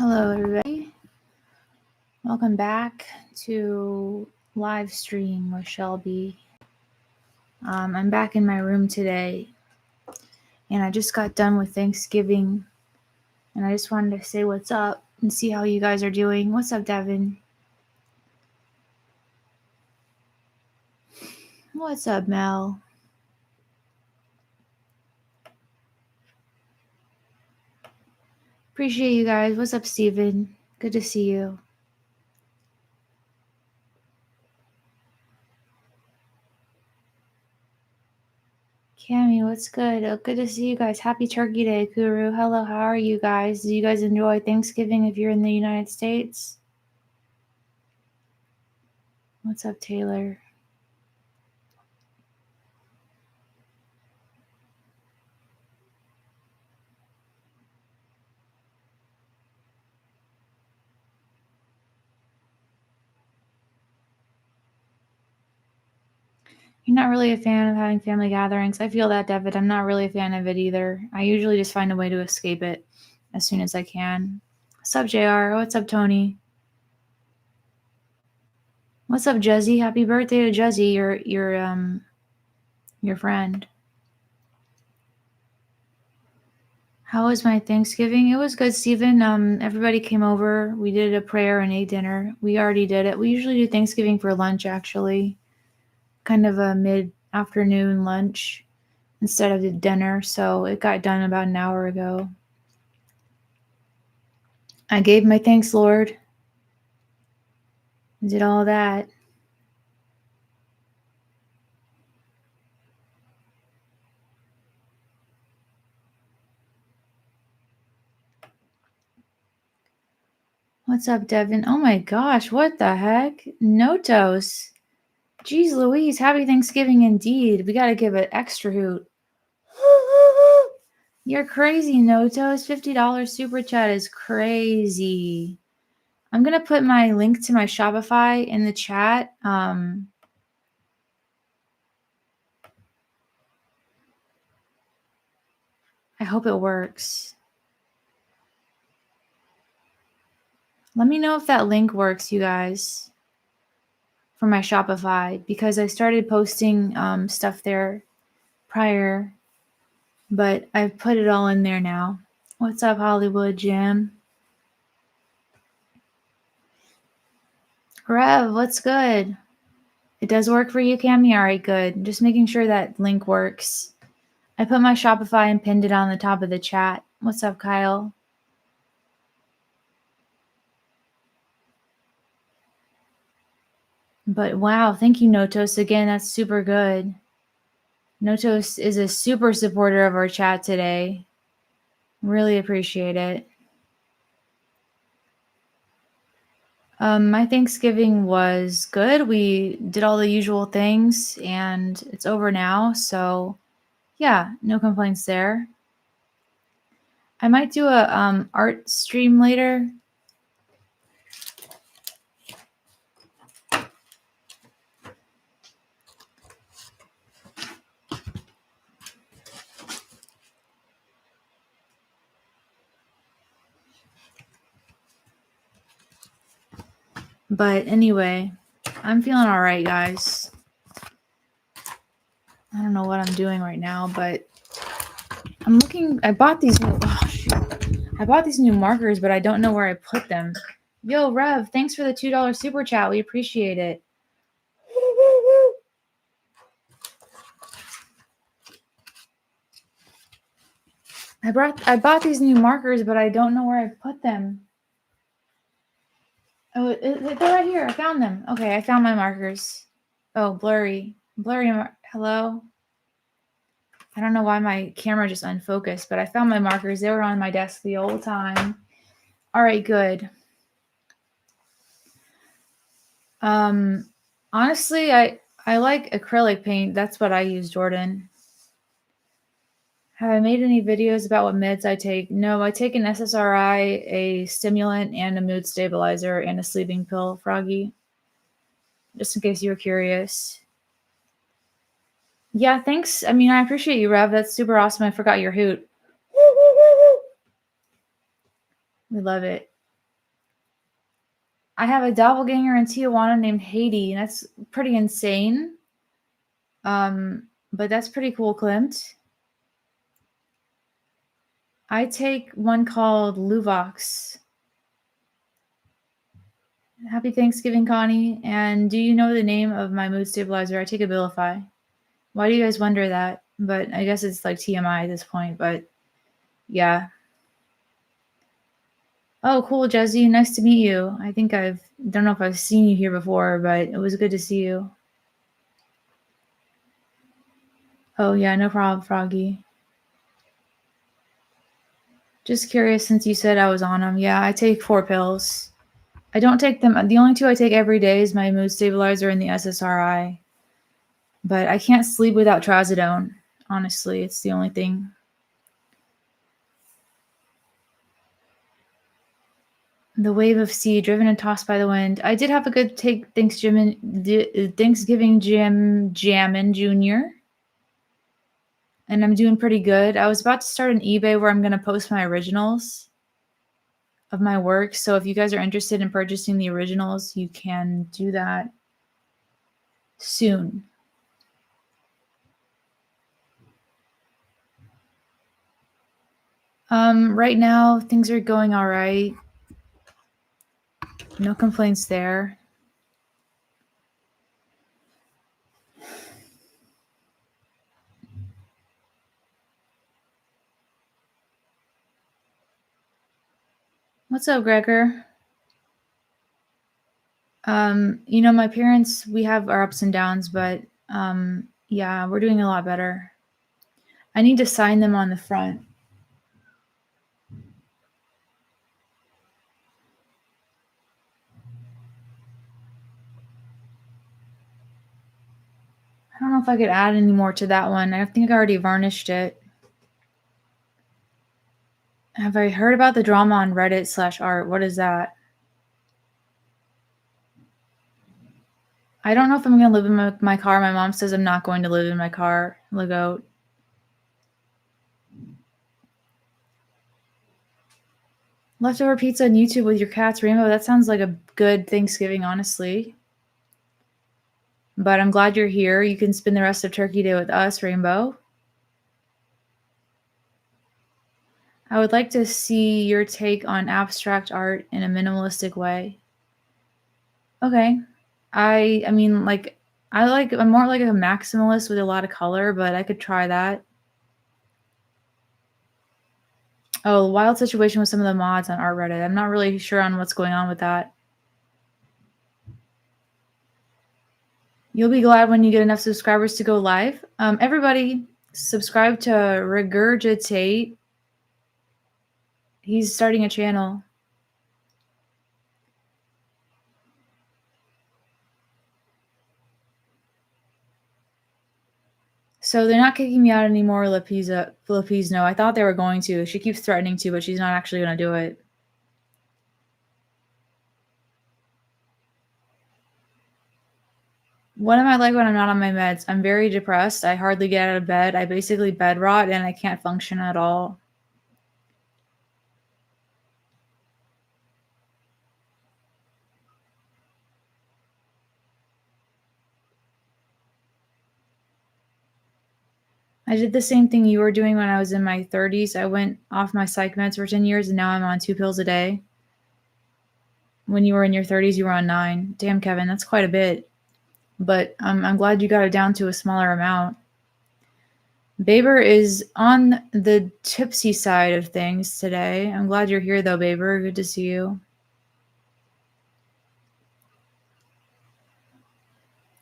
Hello, everybody. Welcome back to live stream with Shelby. I'm back in my room today, and I just got done with Thanksgiving, and I just wanted to say what's up and see how you guys are doing. What's up, Devin? What's up, Mel? Appreciate you guys. What's up, Steven? Good to see you. Cammy, what's good? Oh, good to see you guys. Happy Turkey Day, Kuru. Hello, how are you guys? Do you guys enjoy Thanksgiving if you're in the United States? What's up, Taylor? You're not really a fan of having family gatherings. I feel that, David. I'm not really a fan of it either. I usually just find a way to escape it as soon as I can. What's up, JR? What's up, Tony? What's up, Juzzy? Happy birthday to Juzzy, your friend. How was my Thanksgiving? It was good, Steven. Everybody came over. We did a prayer and ate dinner. We already did it. We usually do Thanksgiving for lunch, actually. Kind of a mid-afternoon lunch instead of the dinner, so it got done about an hour ago. I gave my thanks, Lord. Did all that. What's up, Devin? Oh my gosh, what the heck? Notos. Jeez Louise, happy Thanksgiving indeed. We gotta give an extra hoot. You're crazy, Notos. $50 super chat is crazy. I'm gonna put my link to my Shopify in the chat. I hope it works. Let me know if that link works, you guys, for my Shopify, because I started posting stuff there prior, but I've put it all in there now. What's up, Hollywood Jim? Rev, what's good? It does work for you, Cammy? All right, good. Just making sure that link works. I put my Shopify and pinned it on the top of the chat. What's up, Kyle? But wow, thank you, Notos. Again, that's super good. Notos is a super supporter of our chat today. Really appreciate it. My Thanksgiving was good. We did all the usual things, and it's over now. So, yeah, no complaints there. I might do a art stream later. But anyway, I'm feeling all right, guys. I don't know what I'm doing right now, but I'm looking. I bought these new markers, but I don't know where I put them. Yo, Rev, thanks for the $2 super chat. We appreciate it. I bought these new markers, but I don't know where I put them. Oh, they're right here. I found them. Okay, I found my markers. Oh, blurry. Hello? I don't know why my camera just unfocused, but I found my markers. They were on my desk the whole time. All right, good. Honestly, I like acrylic paint. That's what I use, Jordan. Have I made any videos about what meds I take? No, I take an SSRI, a stimulant, and a mood stabilizer, and a sleeping pill, Froggy. Just in case you were curious. Yeah, thanks. I mean, I appreciate you, Rev. That's super awesome. I forgot your hoot. We love it. I have a doppelganger in Tijuana named Haiti, and that's pretty insane. But that's pretty cool, Klimt. I take one called Luvox. Happy Thanksgiving, Connie. And do you know the name of my mood stabilizer? I take Abilify. Why do you guys wonder that? But I guess it's like TMI at this point, but yeah. Oh, cool, Jesse. Nice to meet you. I think don't know if I've seen you here before, but it was good to see you. Oh, yeah, no problem, Froggy. Just curious since you said I was on them. Yeah, I take 4 pills. I don't take them. The only 2 I take every day is my mood stabilizer and the SSRI. But I can't sleep without trazodone. Honestly, it's the only thing. The wave of sea, driven and tossed by the wind. I did have a good Thanksgiving jammin' Junior. And I'm doing pretty good. I was about to start an eBay where I'm going to post my originals of my work. So if you guys are interested in purchasing the originals, you can do that soon. Right now, things are going all right. No complaints there. What's up, Gregor? My parents, we have our ups and downs, but yeah, we're doing a lot better. I need to sign them on the front. I don't know if I could add any more to that one. I think I already varnished it. Have I heard about the drama on Reddit/art? What is that? I don't know if I'm going to live in my car. My mom says I'm not going to live in my car. Legoat. Leftover pizza on YouTube with your cats, Rainbow. That sounds like a good Thanksgiving, honestly. But I'm glad you're here. You can spend the rest of Turkey Day with us, Rainbow. I would like to see your take on abstract art in a minimalistic way. Okay. I'm more like a maximalist with a lot of color, but I could try that. Oh, wild situation with some of the mods on Art Reddit. I'm not really sure on what's going on with that. You'll be glad when you get enough subscribers to go live. Everybody, subscribe to Regurgitate. He's starting a channel. So they're not kicking me out anymore, Filipino. I thought they were going to. She keeps threatening to, but she's not actually going to do it. What am I like when I'm not on my meds? I'm very depressed. I hardly get out of bed. I basically bed rot and I can't function at all. I did the same thing you were doing when I was in my 30s. I went off my psych meds for 10 years and now I'm on 2 pills a day. When you were in your 30s, you were on 9. Damn, Kevin, that's quite a bit. But I'm glad you got it down to a smaller amount. Baber is on the tipsy side of things today. I'm glad you're here, though, Baber. Good to see you.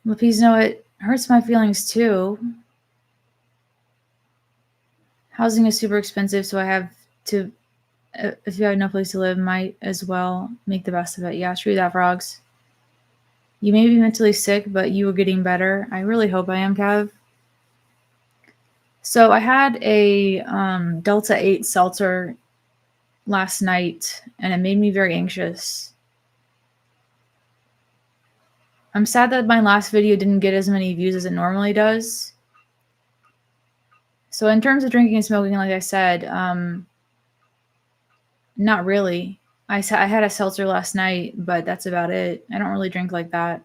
Lapizno, it hurts my feelings, too. Housing is super expensive, so I have to, if you have no place to live, might as well make the best of it. Yeah, true that, Frogs. You may be mentally sick, but you are getting better. I really hope I am, Kev. So I had a Delta 8 seltzer last night, and it made me very anxious. I'm sad that my last video didn't get as many views as it normally does. So in terms of drinking and smoking, like I said, not really. I had a seltzer last night, but that's about it. I don't really drink like that.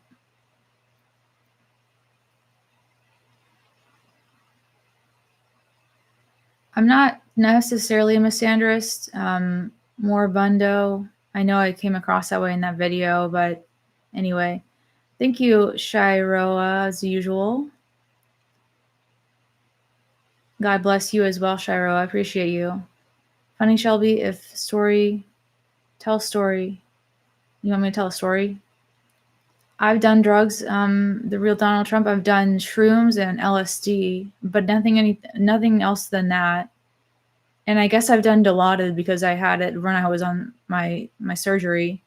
I'm not necessarily a misandrist. More bundo. I know I came across that way in that video, but anyway. Thank you, Shiroa, as usual. God bless you as well, Shiroa. I appreciate you. Funny, Shelby, if story, tell story. You want me to tell a story? I've done drugs, the real Donald Trump. I've done shrooms and LSD, but nothing else than that. And I guess I've done Dilaudid because I had it when I was on my surgery,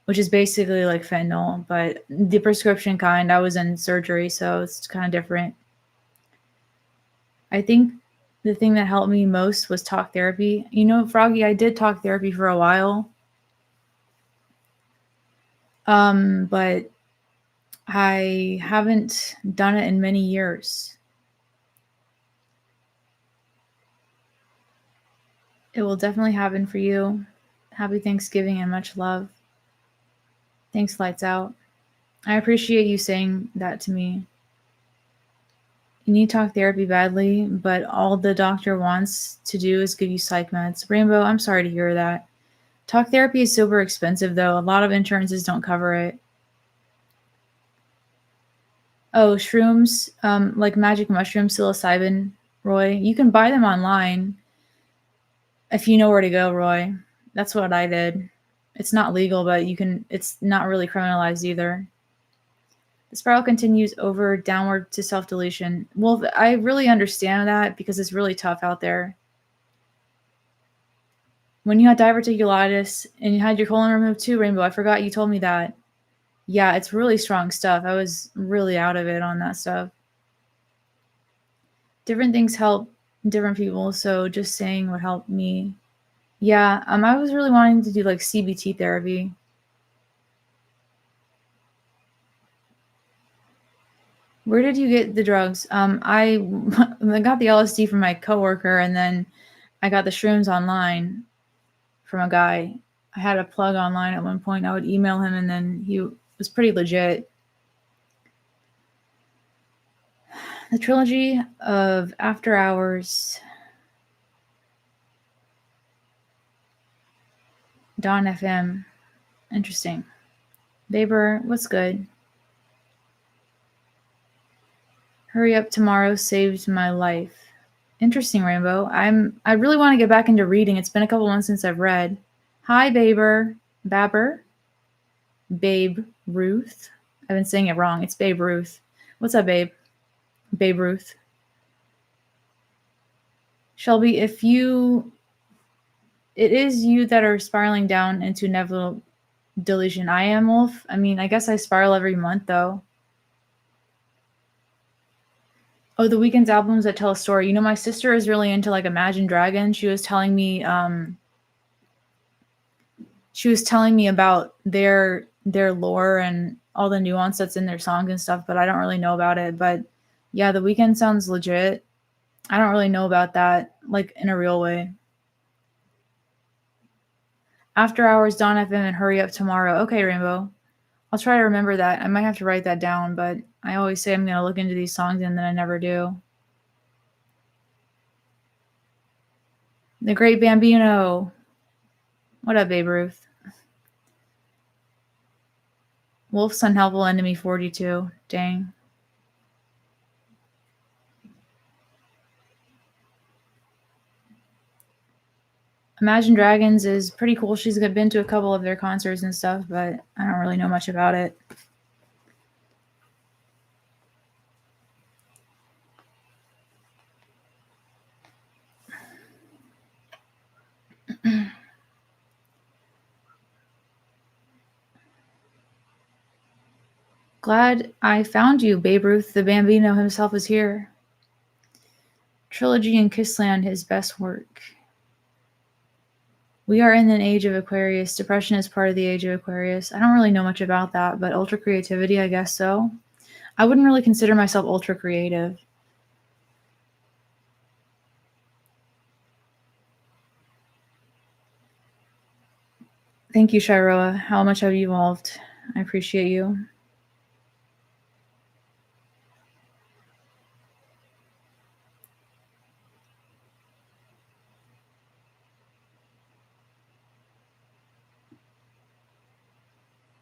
which is basically like fentanyl, but the prescription kind. I was in surgery, so it's kind of different. I think the thing that helped me most was talk therapy. You know, Froggy, I did talk therapy for a while. But I haven't done it in many years. It will definitely happen for you. Happy Thanksgiving and much love. Thanks, Lights Out. I appreciate you saying that to me. You need talk therapy badly, but all the doctor wants to do is give you psych meds. Rainbow, I'm sorry to hear that. Talk therapy is super expensive, though. A lot of insurances don't cover it. Oh, shrooms, like magic mushroom, psilocybin, Roy. You can buy them online if you know where to go, Roy. That's what I did. It's not legal, but it's not really criminalized either. The spiral continues over downward to self-deletion. Well, I really understand that because it's really tough out there. When you had diverticulitis and you had your colon removed too, Rainbow, I forgot you told me that. Yeah, it's really strong stuff. I was really out of it on that stuff. Different things help different people, so just saying what helped me. Yeah, I was really wanting to do like CBT therapy. Where did you get the drugs? I got the LSD from my coworker, and then I got the shrooms online from a guy. I had a plug online at one point. I would email him, and then he was pretty legit. The trilogy of After Hours, Dawn FM. Interesting. Baber, what's good? Hurry Up Tomorrow saved my life. Interesting, Rainbow. I really want to get back into reading. It's been a couple months since I've read. Hi, Baber. Babe Ruth. I've been saying it wrong. It's Babe Ruth. What's up, babe? Babe Ruth. Shelby, it is you that are spiraling down into inevitable delusion. I am, Wolf. I mean, I guess I spiral every month, though. Oh, the Weeknd's albums that tell a story. You know, my sister is really into like Imagine Dragons. She was telling me about their lore and all the nuance that's in their songs and stuff, but I don't really know about it. But yeah, The Weeknd sounds legit. I don't really know about that, like in a real way. After Hours, Dawn FM, and Hurry Up Tomorrow. Okay, Rainbow. I'll try to remember that. I might have to write that down, but I always say I'm going to look into these songs and then I never do. The Great Bambino. What up, Babe Ruth? Wolf's Unhelpful Enemy 42. Dang. Imagine Dragons is pretty cool. She's been to a couple of their concerts and stuff, but I don't really know much about it. Glad I found you, Babe Ruth. The Bambino himself is here. Trilogy and Kissland, his best work. We are in an age of Aquarius. Depression is part of the age of Aquarius. I don't really know much about that, but ultra creativity, I guess so. I wouldn't really consider myself ultra creative. Thank you, Shiroa. How much have you evolved? I appreciate you.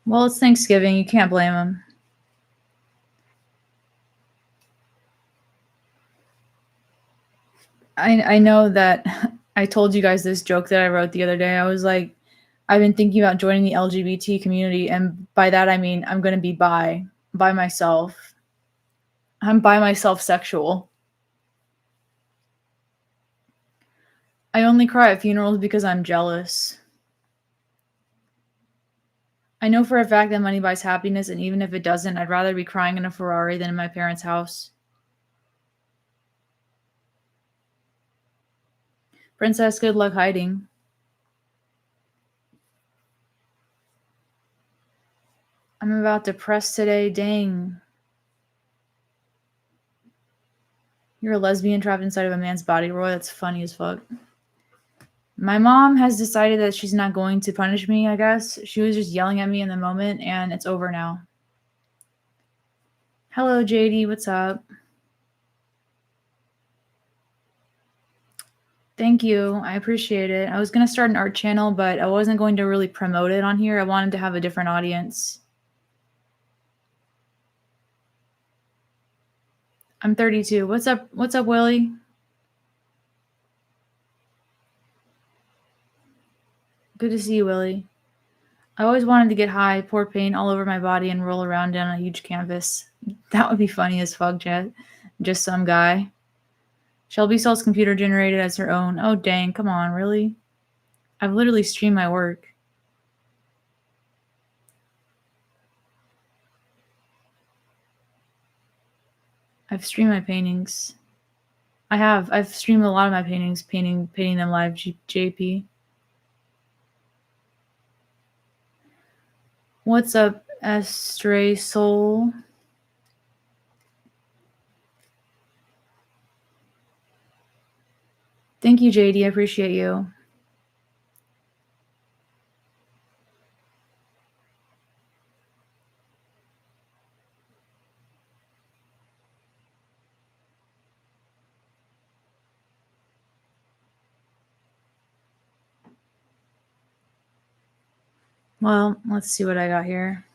Well, it's Thanksgiving. You can't blame them. I know that I told you guys this joke that I wrote the other day. I was like, I've been thinking about joining the LGBT community, and by that I mean I'm going to be by myself. I'm by myself sexual. I only cry at funerals because I'm jealous. I know for a fact that money buys happiness, and even if it doesn't, I'd rather be crying in a Ferrari than in my parents' house. Princess, good luck hiding. I'm about to press today. Dang. You're a lesbian trapped inside of a man's body, Roy. That's funny as fuck. My mom has decided that she's not going to punish me, I guess. She was just yelling at me in the moment, and it's over now. Hello, JD. What's up? Thank you. I appreciate it. I was going to start an art channel, but I wasn't going to really promote it on here. I wanted to have a different audience. I'm 32. What's up? What's up, Willie? Good to see you, Willie. I always wanted to get high, pour paint all over my body, and roll around on a huge canvas. That would be funny as fuck, Jet. Just some guy. Shelby sells computer generated as her own. Oh, dang. Come on, really? I've literally streamed my work. I've streamed my paintings. I have. I've streamed a lot of my paintings, painting them live, JP. What's up, Estray Soul? Thank you, JD. I appreciate you. Well, let's see what I got here.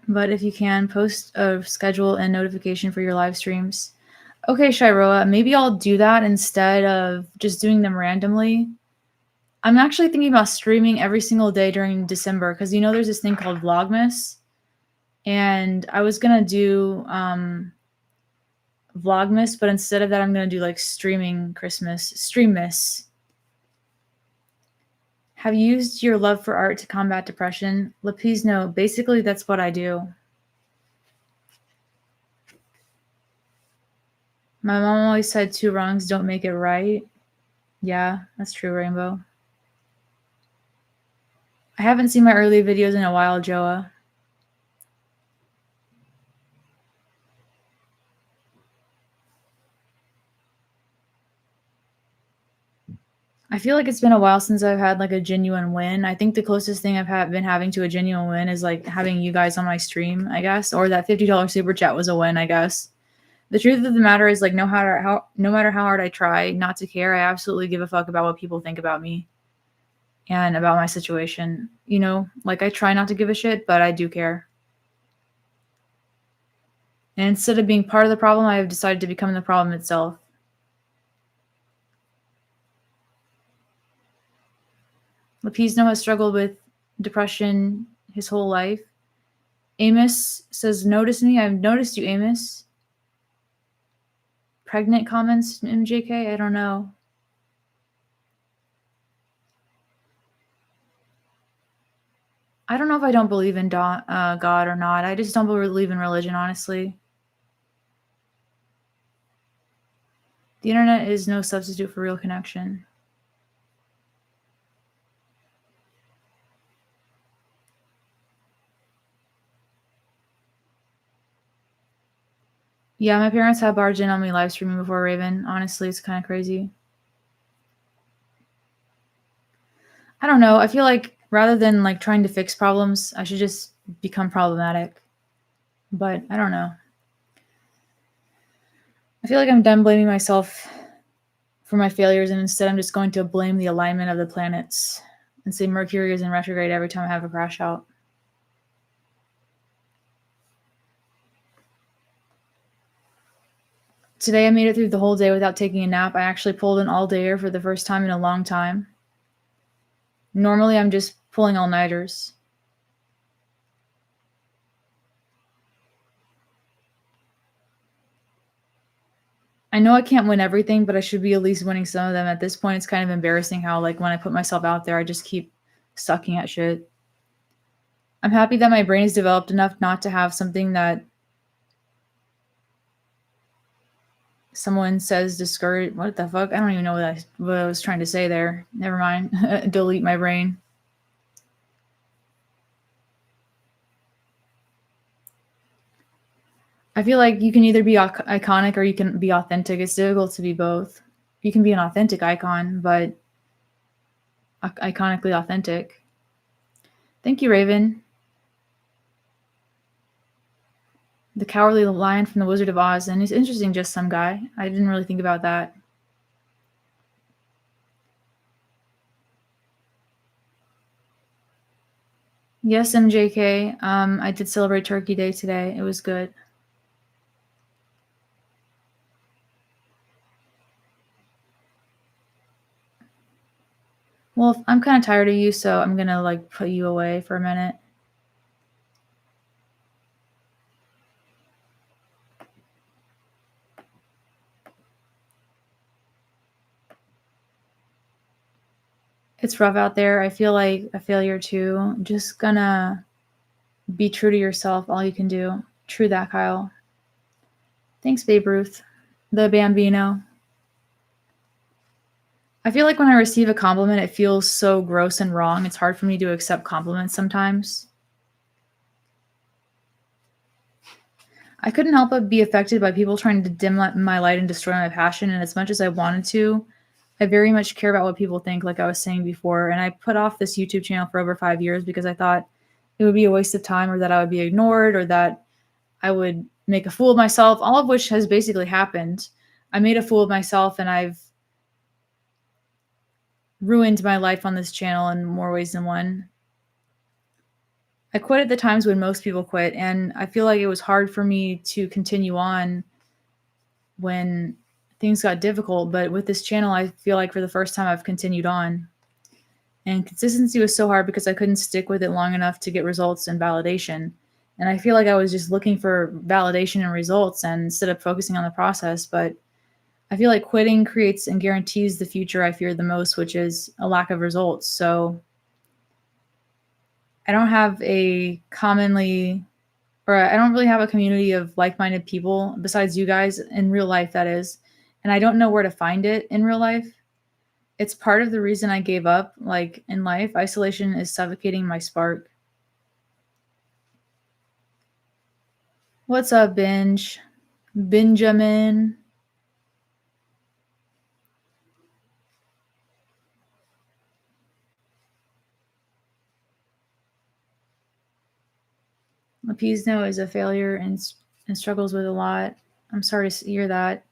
But if you can, post a schedule and notification for your live streams. Okay, Shiroa, maybe I'll do that instead of just doing them randomly. I'm actually thinking about streaming every single day during December because there's this thing called Vlogmas. And I was going to do Vlogmas, but instead of that, I'm going to do like Streammas. Have you used your love for art to combat depression? Lapizno, basically that's what I do. My mom always said 2 wrongs don't make it right. Yeah, that's true, Rainbow. I haven't seen my early videos in a while, Joa. I feel like it's been a while since I've had like a genuine win. I think the closest thing I've been having to a genuine win is like having you guys on my stream, I guess, or that $50 super chat was a win, I guess. The truth of the matter is, like, no matter how hard I try not to care, I absolutely give a fuck about what people think about me and about my situation. Like, I try not to give a shit, but I do care. And instead of being part of the problem, I have decided to become the problem itself. Lapizno has struggled with depression his whole life. Amos says, notice me. I've noticed you, Amos. Pregnant comments, MJK? I don't know. I don't know if I don't believe in God or not. I just don't believe in religion, honestly. The internet is no substitute for real connection. Yeah, my parents have barged in on me live streaming before Raven. Honestly, it's kind of crazy. I don't know. I feel like rather than like trying to fix problems, I should just become problematic. But I don't know. I feel like I'm done blaming myself for my failures, and instead I'm just going to blame the alignment of the planets and say Mercury is in retrograde every time I have a crash out. Today I made it through the whole day without taking a nap. I actually pulled an all-dayer for the first time in a long time. Normally I'm just pulling all-nighters. I know I can't win everything, but I should be at least winning some of them. At this point, it's kind of embarrassing how, like, when I put myself out there, I just keep sucking at shit. I'm happy that my brain is developed enough not to have something that someone says discourage. What the fuck? I don't even know what I was trying to say there. Never mind. Delete my brain. I feel like you can either be iconic or you can be authentic. It's difficult to be both. You can be an authentic icon, but iconically authentic. Thank you, Raven. The Cowardly Lion from The Wizard of Oz. And he's interesting, just some guy. I didn't really think about that. Yes, MJK. I did celebrate Turkey Day today. It was good. Well, I'm kind of tired of you, so I'm gonna like put you away for a minute. It's rough out there. I feel like a failure too. I'm just gonna be true to yourself, all you can do. True that, Kyle. Thanks, Babe Ruth. The Bambino. I feel like when I receive a compliment, it feels so gross and wrong. It's hard for me to accept compliments sometimes. I couldn't help but be affected by people trying to dim my light and destroy my passion. And as much as I wanted to, I very much care about what people think, like I was saying before. And I put off this YouTube channel for over 5 years because I thought it would be a waste of time, or that I would be ignored, or that I would make a fool of myself, all of which has basically happened. I made a fool of myself, and I've ruined my life on this channel in more ways than one. I quit at the times when most people quit, and I feel like it was hard for me to continue on when things got difficult. But with this channel, I feel like for the first time I've continued on. And consistency was so hard because I couldn't stick with it long enough to get results and validation. And I feel like I was just looking for validation and results, and instead of focusing on the process. But I feel like quitting creates and guarantees the future I fear the most, which is a lack of results. So I don't have I don't really have a community of like-minded people besides you guys in real life, that is. And I don't know where to find it in real life. It's part of the reason I gave up. Like in life, isolation is suffocating my spark. What's up, Benjamin? Lapizno is a failure and struggles with a lot. I'm sorry to hear that.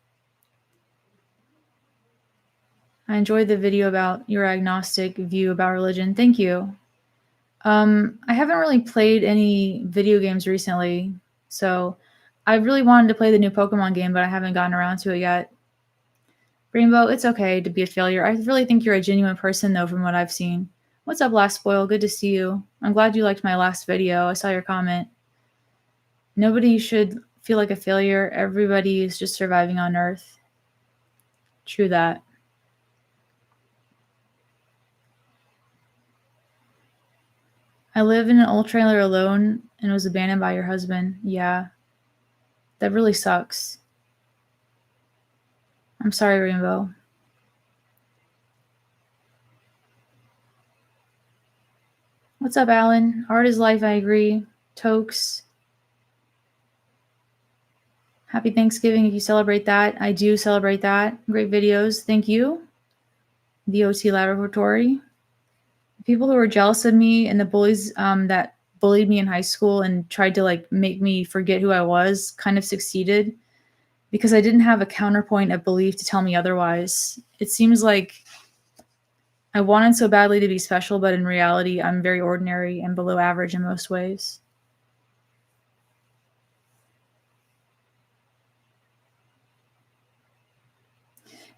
I enjoyed the video about your agnostic view about religion. Thank you. I haven't really played any video games recently, so I really wanted to play the new Pokemon game, but I haven't gotten around to it yet. Rainbow, it's okay to be a failure. I really think you're a genuine person, though, from what I've seen. What's up, Last Spoil? Good to see you. I'm glad you liked my last video. I saw your comment. Nobody should feel like a failure. Everybody is just surviving on Earth. True that. I live in an old trailer alone and was abandoned by your husband. Yeah. That really sucks. I'm sorry, Rainbow. What's up, Alan? Art is life, I agree. Tokes. Happy Thanksgiving if you celebrate that. I do celebrate that. Great videos. Thank you. The OT Laboratory. People who were jealous of me and the bullies that bullied me in high school and tried to like make me forget who I was kind of succeeded because I didn't have a counterpoint of belief to tell me otherwise. It seems like I wanted so badly to be special, but in reality, I'm very ordinary and below average in most ways.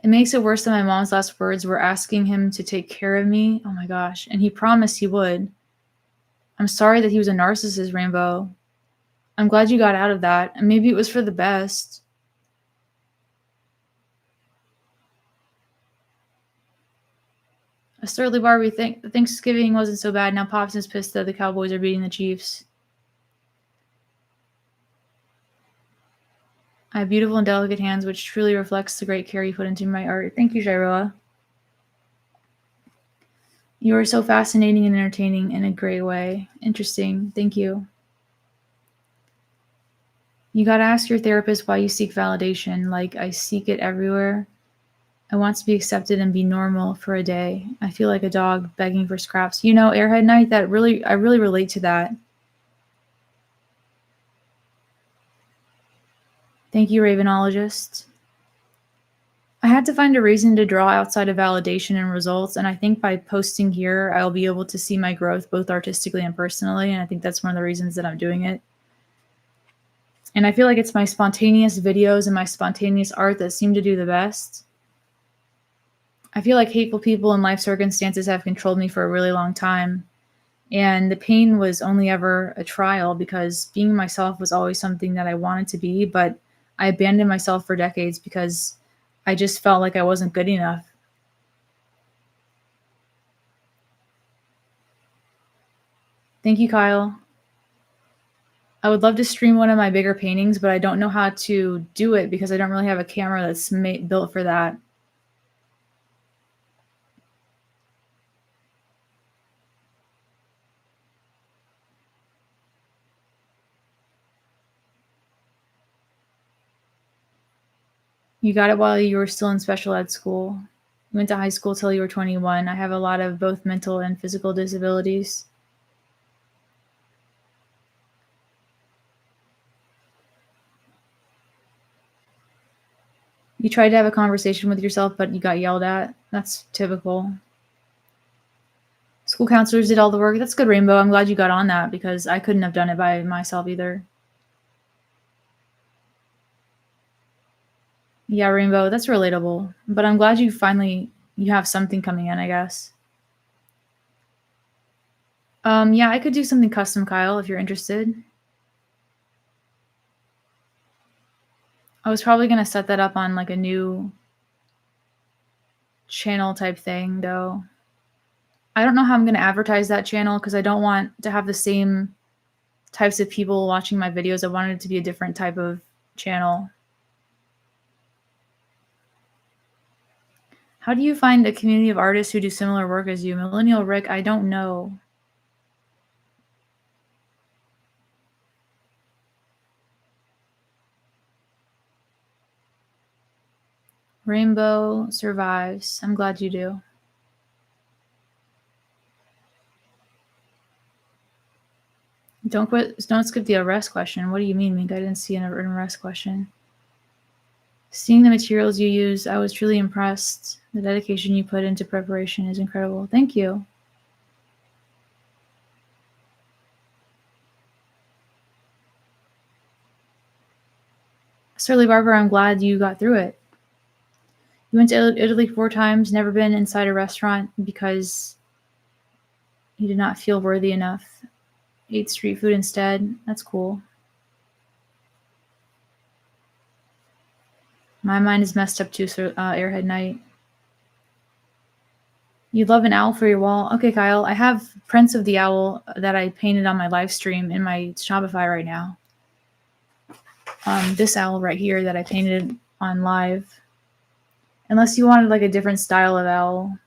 It makes it worse that my mom's last words were asking him to take care of me. Oh my gosh. And he promised he would. I'm sorry that he was a narcissist, Rainbow. I'm glad you got out of that. And maybe it was for the best. Sterling Barbie, Thanksgiving wasn't so bad. Now Pops is pissed that the Cowboys are beating the Chiefs. I have beautiful and delicate hands, which truly reflects the great care you put into my art. Thank you, Jairoa. You are so fascinating and entertaining in a great way. Interesting. Thank you. You gotta ask your therapist why you seek validation. Like, I seek it everywhere. I want to be accepted and be normal for a day. I feel like a dog begging for scraps. You know, Airhead Knight, I really relate to that. Thank you, Ravenologist. I had to find a reason to draw outside of validation and results, and I think by posting here, I'll be able to see my growth both artistically and personally, and I think that's one of the reasons that I'm doing it. And I feel like it's my spontaneous videos and my spontaneous art that seem to do the best. I feel like hateful people and life circumstances have controlled me for a really long time. And the pain was only ever a trial because being myself was always something that I wanted to be, but I abandoned myself for decades because I just felt like I wasn't good enough. Thank you, Kyle. I would love to stream one of my bigger paintings, but I don't know how to do it because I don't really have a camera that's built for that. You got it while you were still in special ed school. You went to high school till you were 21. I have a lot of both mental and physical disabilities. You tried to have a conversation with yourself, but you got yelled at. That's typical. School counselors did all the work. That's good, Rainbow. I'm glad you got on that because I couldn't have done it by myself either. Yeah, Rainbow, that's relatable. But I'm glad you have something coming in, I guess. Yeah, I could do something custom, Kyle, if you're interested. I was probably gonna set that up on like a new channel type thing, though. I don't know how I'm gonna advertise that channel because I don't want to have the same types of people watching my videos. I wanted it to be a different type of channel. How do you find a community of artists who do similar work as you? Millennial Rick, I don't know. Rainbow survives. I'm glad you do. Don't skip the arrest question. What do you mean, Mink? I didn't see an arrest question. Seeing the materials you use, I was truly impressed. The dedication you put into preparation is incredible. Thank you. Surly Barber, I'm glad you got through it. You went to Italy 4 times, never been inside a restaurant because you did not feel worthy enough. Ate street food instead. That's cool. My mind is messed up too, Airhead Knight. You'd love an owl for your wall. Okay, Kyle, I have prints of the owl that I painted on my live stream in my Shopify right now. This owl right here that I painted on live. Unless you wanted like a different style of owl.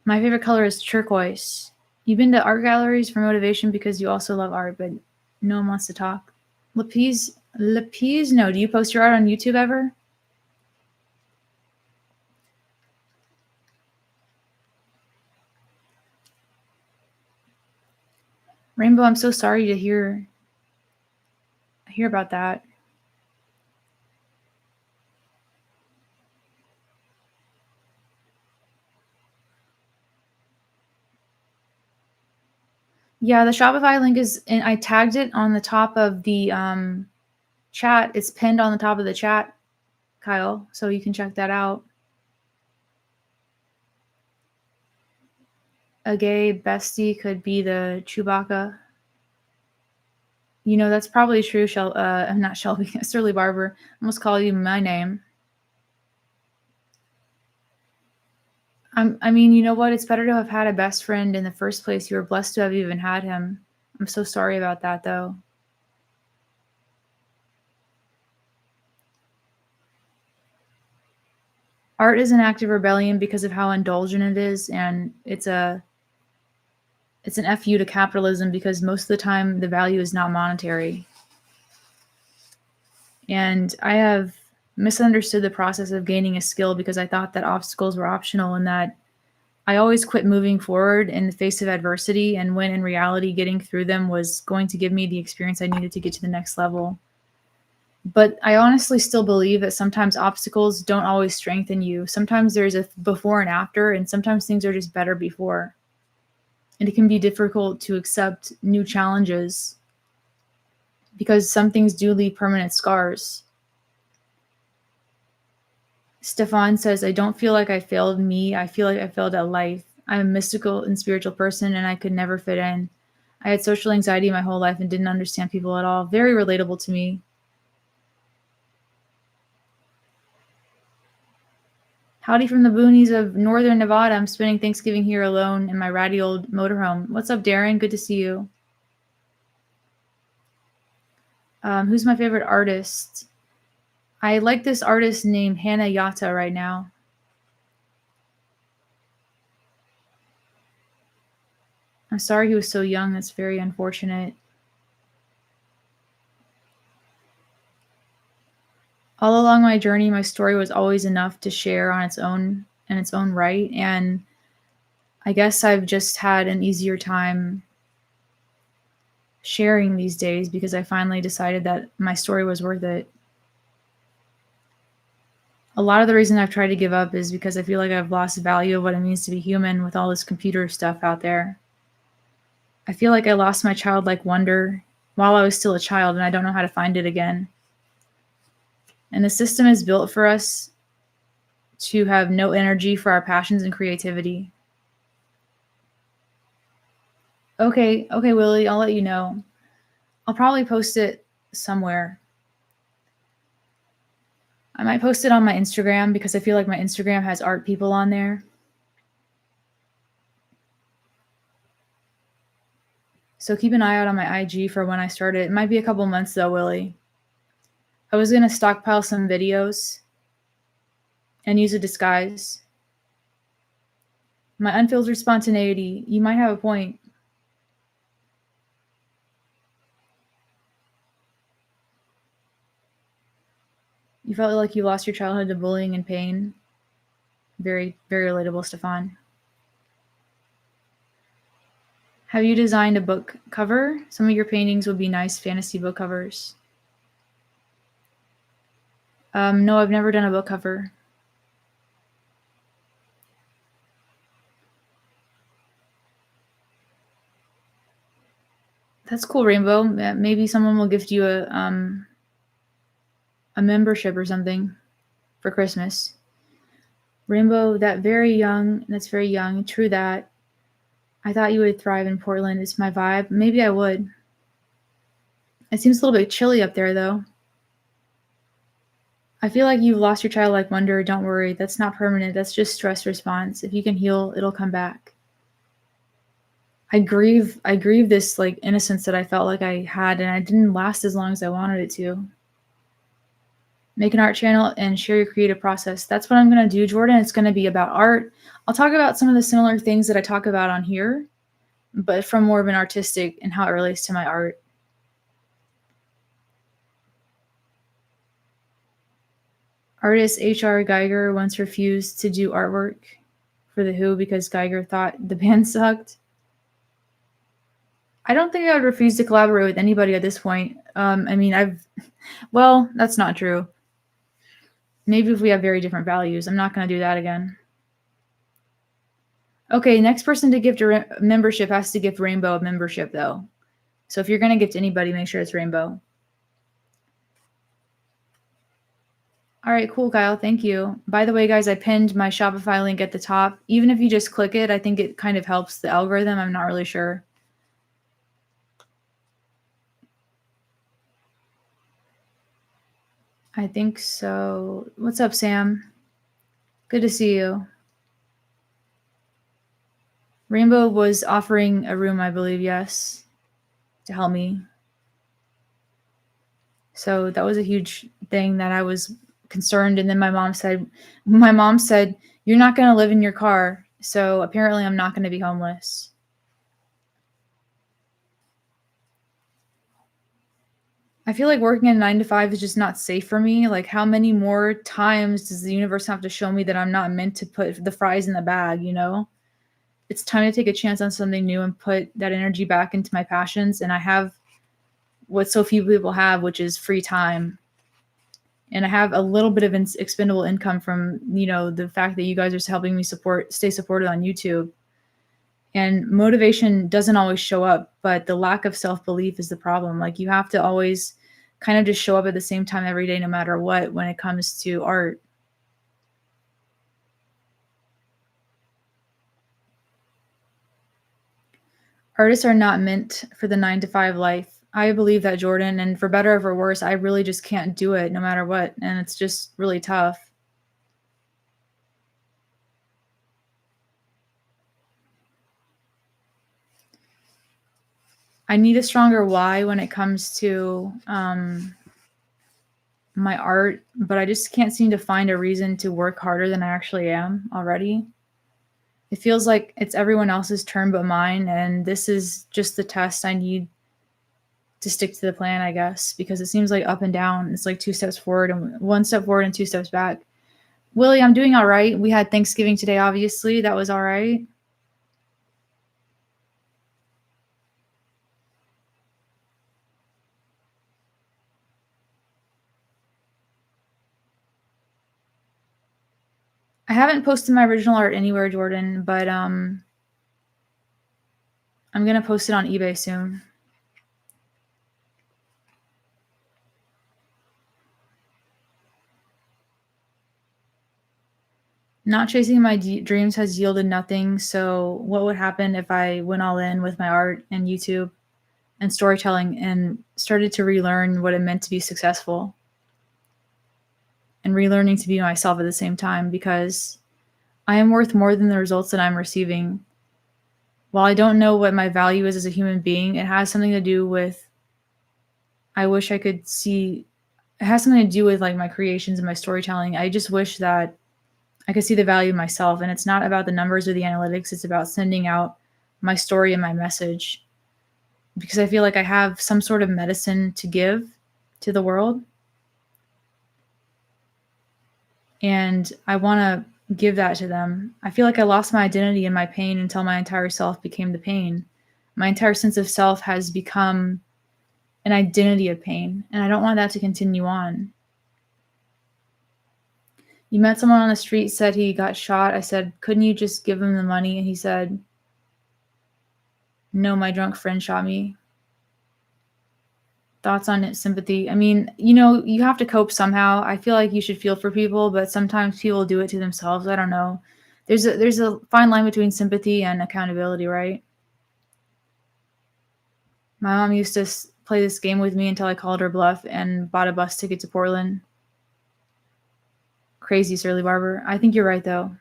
My favorite color is turquoise. You've been to art galleries for motivation because you also love art, but no one wants to talk. Lapis Lapis? No. Do you post your art on YouTube ever? Rainbow, I'm so sorry to hear about that. Yeah, the Shopify link is, and I tagged it on the top of the chat. It's pinned on the top of the chat, Kyle, so you can check that out. A gay bestie could be the Chewbacca. You know, that's probably true, I'm not Shelby, Sterling Barber. I almost call you my name. I mean, you know what? It's better to have had a best friend in the first place. You were blessed to have even had him. I'm so sorry about that, though. Art is an act of rebellion because of how indulgent it is, and it's an FU to capitalism because most of the time the value is not monetary. And I have misunderstood the process of gaining a skill because I thought that obstacles were optional and that I always quit moving forward in the face of adversity, and when in reality getting through them was going to give me the experience I needed to get to the next level. But I honestly still believe that sometimes obstacles don't always strengthen you. Sometimes there's a before and after, and sometimes things are just better before. And it can be difficult to accept new challenges because some things do leave permanent scars. Stefan says, I don't feel like I failed me. I feel like I failed at life. I'm a mystical and spiritual person, and I could never fit in. I had social anxiety my whole life and didn't understand people at all. Very relatable to me. Howdy from the boonies of northern Nevada. I'm spending Thanksgiving here alone in my ratty old motorhome. What's up, Darren? Good to see you. Who's my favorite artist? I like this artist named Hannah Yatta right now. I'm sorry he was so young. That's very unfortunate. All along my journey, my story was always enough to share on its own in its own right. And I guess I've just had an easier time sharing these days because I finally decided that my story was worth it. A lot of the reason I've tried to give up is because I feel like I've lost value of what it means to be human with all this computer stuff out there. I feel like I lost my childlike wonder while I was still a child, and I don't know how to find it again. And the system is built for us to have no energy for our passions and creativity. Okay, Willie, I'll let you know. I'll probably post it somewhere. I might post it on my Instagram because I feel like my Instagram has art people on there. So keep an eye out on my IG for when I start it. It might be a couple months though, Willie. I was going to stockpile some videos and use a disguise. My unfiltered spontaneity. You might have a point. You felt like you lost your childhood to bullying and pain. Very, very relatable, Stefan. Have you designed a book cover? Some of your paintings would be nice fantasy book covers. No, I've never done a book cover. That's cool, Rainbow. Maybe someone will gift you a membership or something for Christmas. Rainbow, that's very young. True that. I thought you would thrive in Portland. It's my vibe. Maybe I would. It seems a little bit chilly up there, though. I feel like you've lost your childlike wonder. Don't worry. That's not permanent. That's just stress response. If you can heal, it'll come back. I grieve this like innocence that I felt like I had, and it didn't last as long as I wanted it to. Make an art channel and share your creative process. That's what I'm going to do, Jordan. It's going to be about art. I'll talk about some of the similar things that I talk about on here, but from more of an artistic and how it relates to my art. Artist H.R. Geiger once refused to do artwork for The Who because Geiger thought the band sucked. I don't think I would refuse to collaborate with anybody at this point. Well, that's not true. Maybe if we have very different values. I'm not going to do that again. Okay, next person to gift a membership has to gift Rainbow a membership, though. So if you're going to gift anybody, make sure it's Rainbow. All right, cool, Kyle. Thank you. By the way, guys, I pinned my Shopify link at the top. Even if you just click it, I think it kind of helps the algorithm. I'm not really sure. I think so. What's up, Sam? Good to see you. Rainbow was offering a room, I believe, yes, to help me. So that was a huge thing that I was concerned. And then my mom said, you're not going to live in your car. So apparently I'm not going to be homeless. I feel like working a 9 to 5 is just not safe for me. Like, how many more times does the universe have to show me that I'm not meant to put the fries in the bag, you know? It's time to take a chance on something new and put that energy back into my passions. And I have what so few people have, which is free time. And I have a little bit of expendable income from, the fact that you guys are helping me stay supported on YouTube. And motivation doesn't always show up, but the lack of self-belief is the problem. Like, you have to always kind of just show up at the same time every day, no matter what, when it comes to art. Artists are not meant for the 9 to 5 life. I believe that, Jordan, and for better or for worse, I really just can't do it no matter what. And it's just really tough. I need a stronger why when it comes to my art, but I just can't seem to find a reason to work harder than I actually am already. It feels like it's everyone else's turn but mine, and this is just the test I need to stick to the plan, I guess, because it seems like up and down. It's like 2 steps forward and 1 step forward and 2 steps back. Willie, I'm doing all right. We had Thanksgiving today, obviously. That was all right. I haven't posted my original art anywhere, Jordan, but I'm going to post it on eBay soon. Not chasing my dreams has yielded nothing. So what would happen if I went all in with my art and YouTube and storytelling and started to relearn what it meant to be successful and relearning to be myself at the same time? Because I am worth more than the results that I'm receiving. While I don't know what my value is as a human being, it has something to do with, I wish I could see, it has something to do with like my creations and my storytelling. I just wish that I could see the value of myself. And it's not about the numbers or the analytics. It's about sending out my story and my message, because I feel like I have some sort of medicine to give to the world. And I want to give that to them. I feel like I lost my identity in my pain until my entire self became the pain. My entire sense of self has become an identity of pain. And I don't want that to continue on. You met someone on the street, said he got shot. I said, couldn't you just give him the money? And he said, no, my drunk friend shot me. Thoughts on it, sympathy? I mean, you have to cope somehow. I feel like you should feel for people, but sometimes people do it to themselves. I don't know. There's a fine line between sympathy and accountability, right? My mom used to play this game with me until I called her bluff and bought a bus ticket to Portland. Crazy, Surly Barber. I think you're right, though.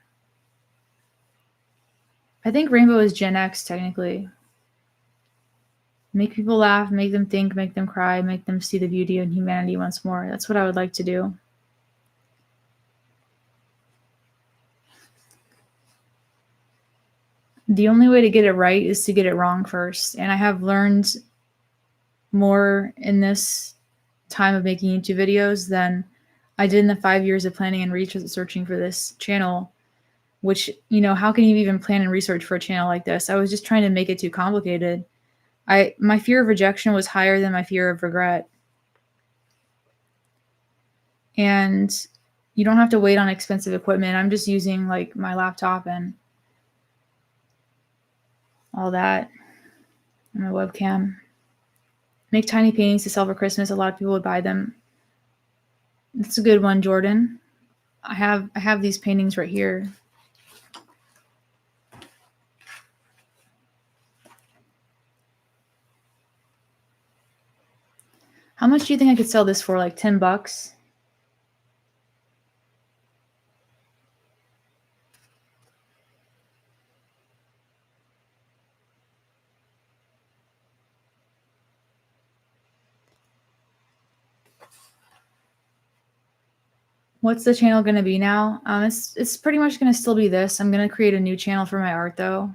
I think Rainbow is Gen X, technically. Make people laugh, make them think, make them cry, make them see the beauty in humanity once more. That's what I would like to do. The only way to get it right is to get it wrong first. And I have learned more in this time of making YouTube videos than I did in the 5 years of planning and researching for this channel, which, how can you even plan and research for a channel like this? I was just trying to make it too complicated. My fear of rejection was higher than my fear of regret. And you don't have to wait on expensive equipment. I'm just using like my laptop and all that, and my webcam. Make tiny paintings to sell for Christmas. A lot of people would buy them. That's a good one, Jordan. I have these paintings right here. How much do you think I could sell this for? Like $10? What's the channel going to be now? It's pretty much going to still be this. I'm going to create a new channel for my art though.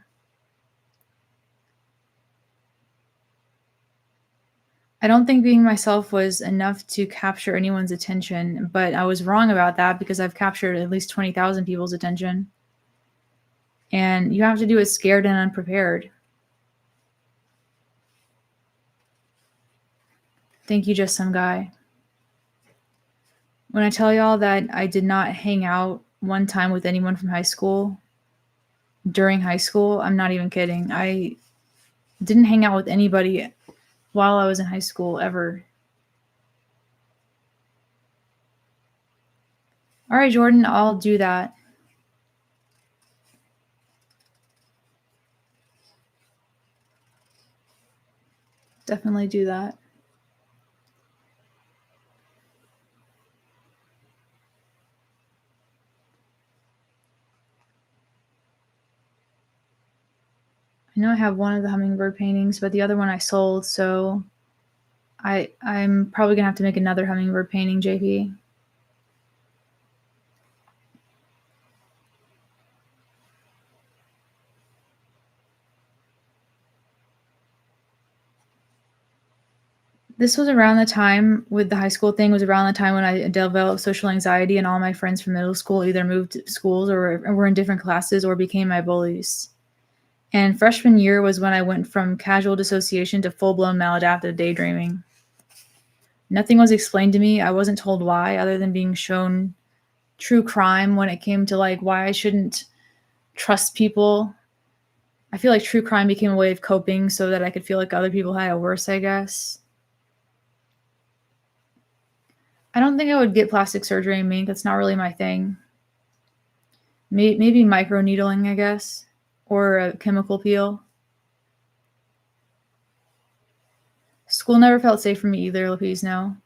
I don't think being myself was enough to capture anyone's attention, but I was wrong about that because I've captured at least 20,000 people's attention. And you have to do it scared and unprepared. Thank you, just some guy. When I tell y'all that I did not hang out one time with anyone from high school during high school, I'm not even kidding. I didn't hang out with anybody while I was in high school ever. All right, Jordan, I'll do that. Definitely do that. I know I have one of the hummingbird paintings, but the other one I sold, so I'm probably gonna have to make another hummingbird painting, JP. This was around the time with the high school thing, was around the time when I developed social anxiety, and all my friends from middle school either moved schools or were in different classes or became my bullies. And freshman year was when I went from casual dissociation to full-blown maladaptive daydreaming. Nothing was explained to me. I wasn't told why, other than being shown true crime when it came to like why I shouldn't trust people. I feel like true crime became a way of coping so that I could feel like other people had it worse, I guess. I don't think I would get plastic surgery in mink. That's not really my thing. Maybe microneedling, I guess, or a chemical peel. School never felt safe for me either, Lapis, no.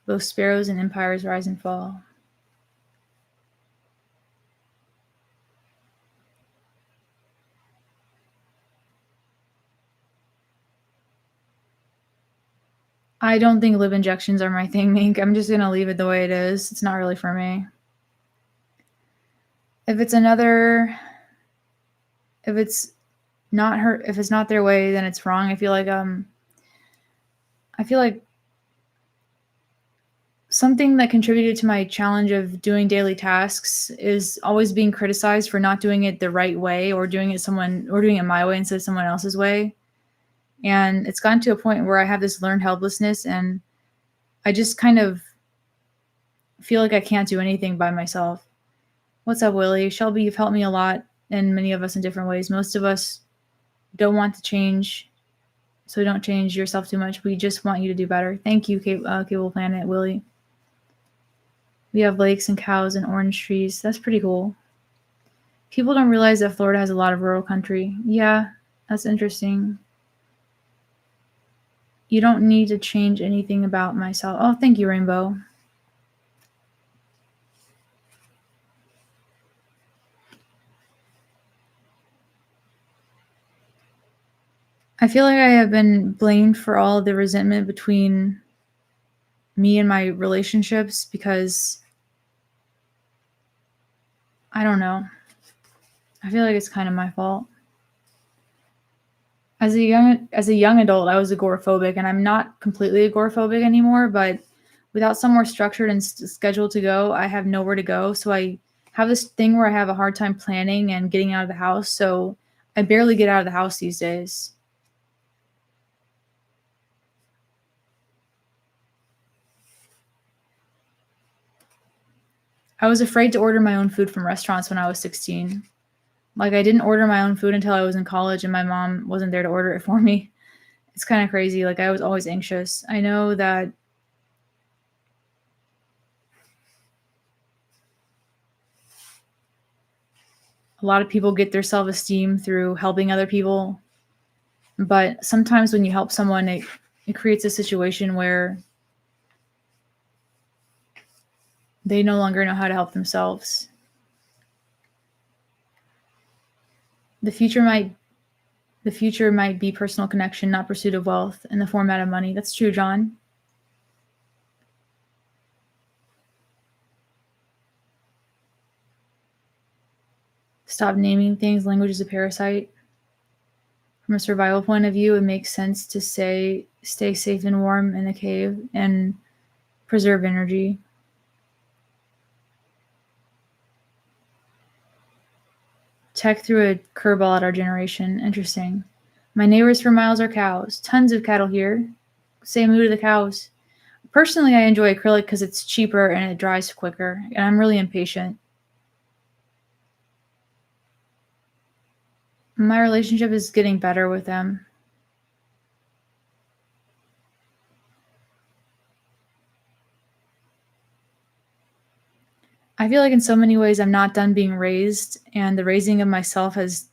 Both sparrows and empires rise and fall. I don't think lip injections are my thing, Mink. I'm just going to leave it the way it is. It's not really for me. If it's not their way, then it's wrong. I feel like something that contributed to my challenge of doing daily tasks is always being criticized for not doing it the right way or doing it my way instead of someone else's way. And it's gotten to a point where I have this learned helplessness, and I just kind of feel like I can't do anything by myself. What's up, Willie? Shelby, you've helped me a lot, and many of us in different ways. Most of us don't want to change, so don't change yourself too much. We just want you to do better. Thank you, Cable Planet, Willie. We have lakes and cows and orange trees. That's pretty cool. People don't realize that Florida has a lot of rural country. Yeah, that's interesting. You don't need to change anything about myself. Oh, thank you, Rainbow. I feel like I have been blamed for all the resentment between me and my relationships because I don't know. I feel like it's kind of my fault. As a young adult, I was agoraphobic, and I'm not completely agoraphobic anymore, but without somewhere structured and scheduled to go, I have nowhere to go. So I have this thing where I have a hard time planning and getting out of the house. So I barely get out of the house these days. I was afraid to order my own food from restaurants when I was 16. Like, I didn't order my own food until I was in college, and my mom wasn't there to order it for me. It's kind of crazy. Like, I was always anxious. I know that a lot of people get their self-esteem through helping other people, but sometimes when you help someone, it creates a situation where they no longer know how to help themselves. The future might be personal connection, not pursuit of wealth in the format of money. That's true, John. Stop naming things. Language is a parasite. From a survival point of view, it makes sense to say stay safe and warm in the cave and preserve energy. Tech threw a curveball at our generation. Interesting. My neighbors for miles are cows. Tons of cattle here. Say moo to the cows. Personally, I enjoy acrylic because it's cheaper and it dries quicker, and I'm really impatient. My relationship is getting better with them. I feel like in so many ways I'm not done being raised, and the raising of myself has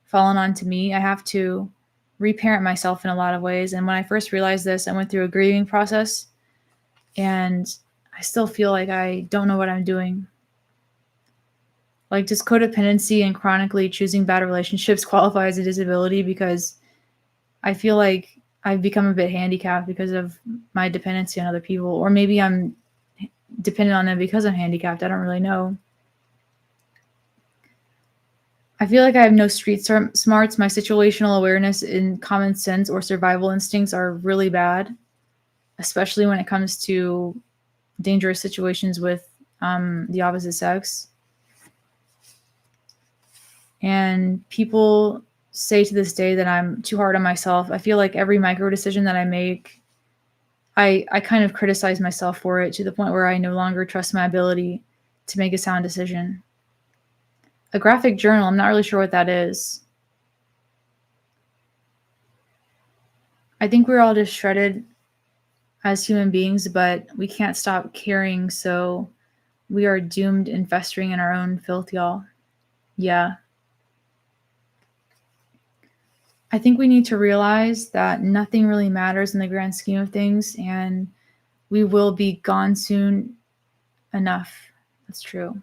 fallen onto me. I have to reparent myself in a lot of ways. And when I first realized this, I went through a grieving process, and I still feel like I don't know what I'm doing. Like, does codependency and chronically choosing bad relationships qualify as a disability? Because I feel like I've become a bit handicapped because of my dependency on other people, or maybe I'm dependent on them because I'm handicapped. I don't really know. I feel like I have no street smarts. My situational awareness and common sense or survival instincts are really bad, especially when it comes to dangerous situations with the opposite sex. And people say to this day that I'm too hard on myself. I feel like every micro decision that I make, I kind of criticize myself for it to the point where I no longer trust my ability to make a sound decision. A graphic journal, I'm not really sure what that is. I think we're all just shredded as human beings, but we can't stop caring, so we are doomed and festering in our own filth, y'all. Yeah. I think we need to realize that nothing really matters in the grand scheme of things, and we will be gone soon enough. That's true.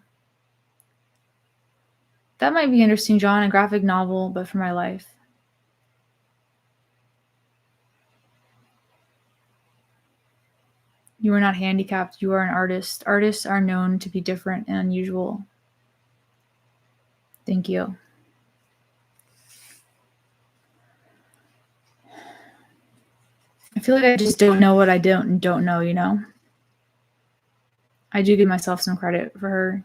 That might be interesting, John, a graphic novel, but for my life. You are not handicapped. You are an artist. Artists are known to be different and unusual. Thank you. I feel like I just don't know what I don't know, you know? I do give myself some credit for her.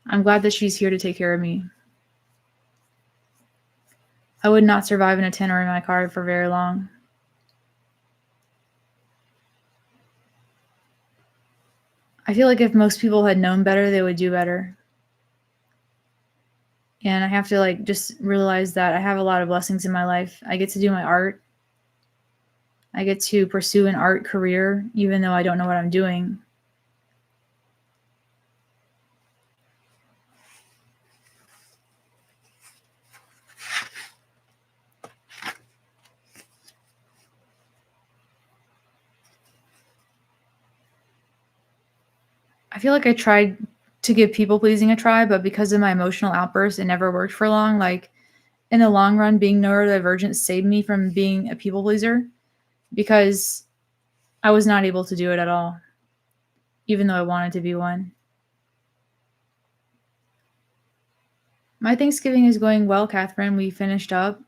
I'm glad that she's here to take care of me. I would not survive in a tent or in my car for very long. I feel like if most people had known better, they would do better. And I have to just realize that I have a lot of blessings in my life. I get to do my art. I get to pursue an art career, even though I don't know what I'm doing. I feel like I tried to give people pleasing a try, but because of my emotional outbursts, it never worked for long. Like, in the long run, being neurodivergent saved me from being a people pleaser because I was not able to do it at all, even though I wanted to be one. My Thanksgiving is going well, Catherine. We finished up.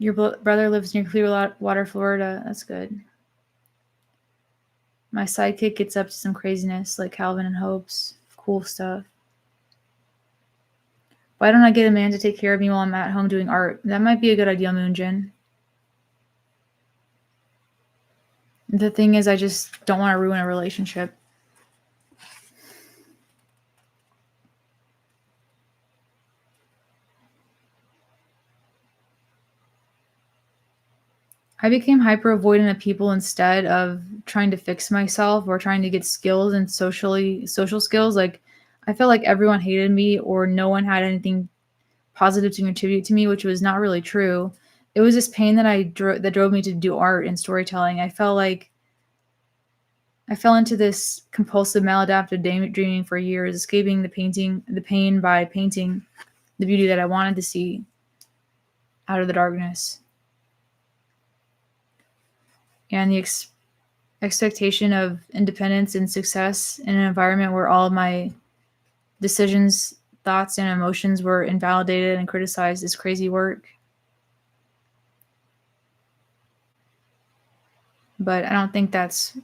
Your brother lives near Clearwater, Florida. That's good. My sidekick gets up to some craziness like Calvin and Hope's. Cool stuff. Why don't I get a man to take care of me while I'm at home doing art? That might be a good idea, Moonjin. The thing is, I just don't want to ruin a relationship. I became hyper avoidant of people instead of trying to fix myself or trying to get skills and social skills. Like I felt like everyone hated me or no one had anything positive to contribute to me, which was not really true. It was this pain that drove me to do art and storytelling. I felt like I fell into this compulsive maladaptive daydreaming for years, escaping the pain by painting the beauty that I wanted to see out of the darkness. And the expectation of independence and success in an environment where all of my decisions, thoughts, and emotions were invalidated and criticized is crazy work. But I don't think that's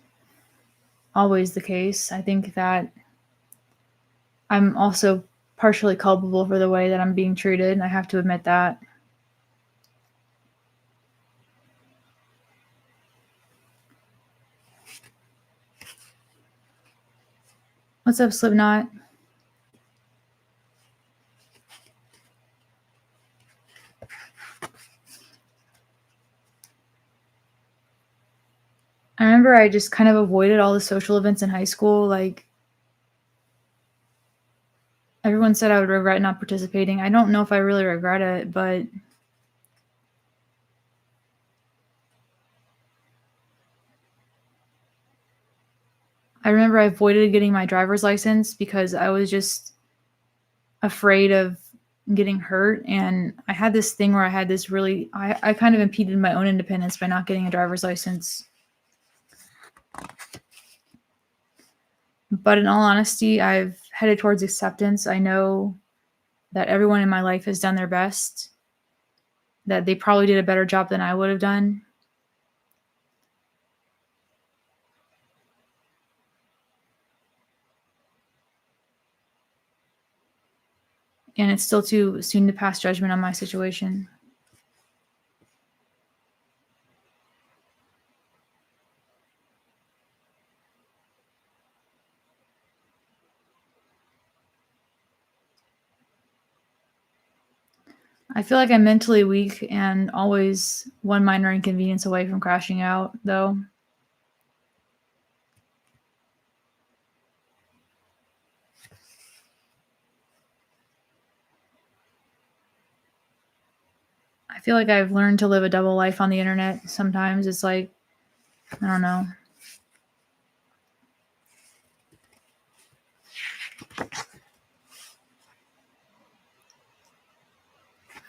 always the case. I think that I'm also partially culpable for the way that I'm being treated, and I have to admit that. What's up, Slipknot? I remember I just kind of avoided all the social events in high school. Like, everyone said I would regret not participating. I don't know if I really regret it, but I remember I avoided getting my driver's license because I was just afraid of getting hurt. And I had this thing where I had this really, I kind of impeded my own independence by not getting a driver's license. But in all honesty, I've headed towards acceptance. I know that everyone in my life has done their best, that they probably did a better job than I would have done. And it's still too soon to pass judgment on my situation. I feel like I'm mentally weak and always one minor inconvenience away from crashing out, though. I feel like I've learned to live a double life on the internet. Sometimes it's like, I don't know.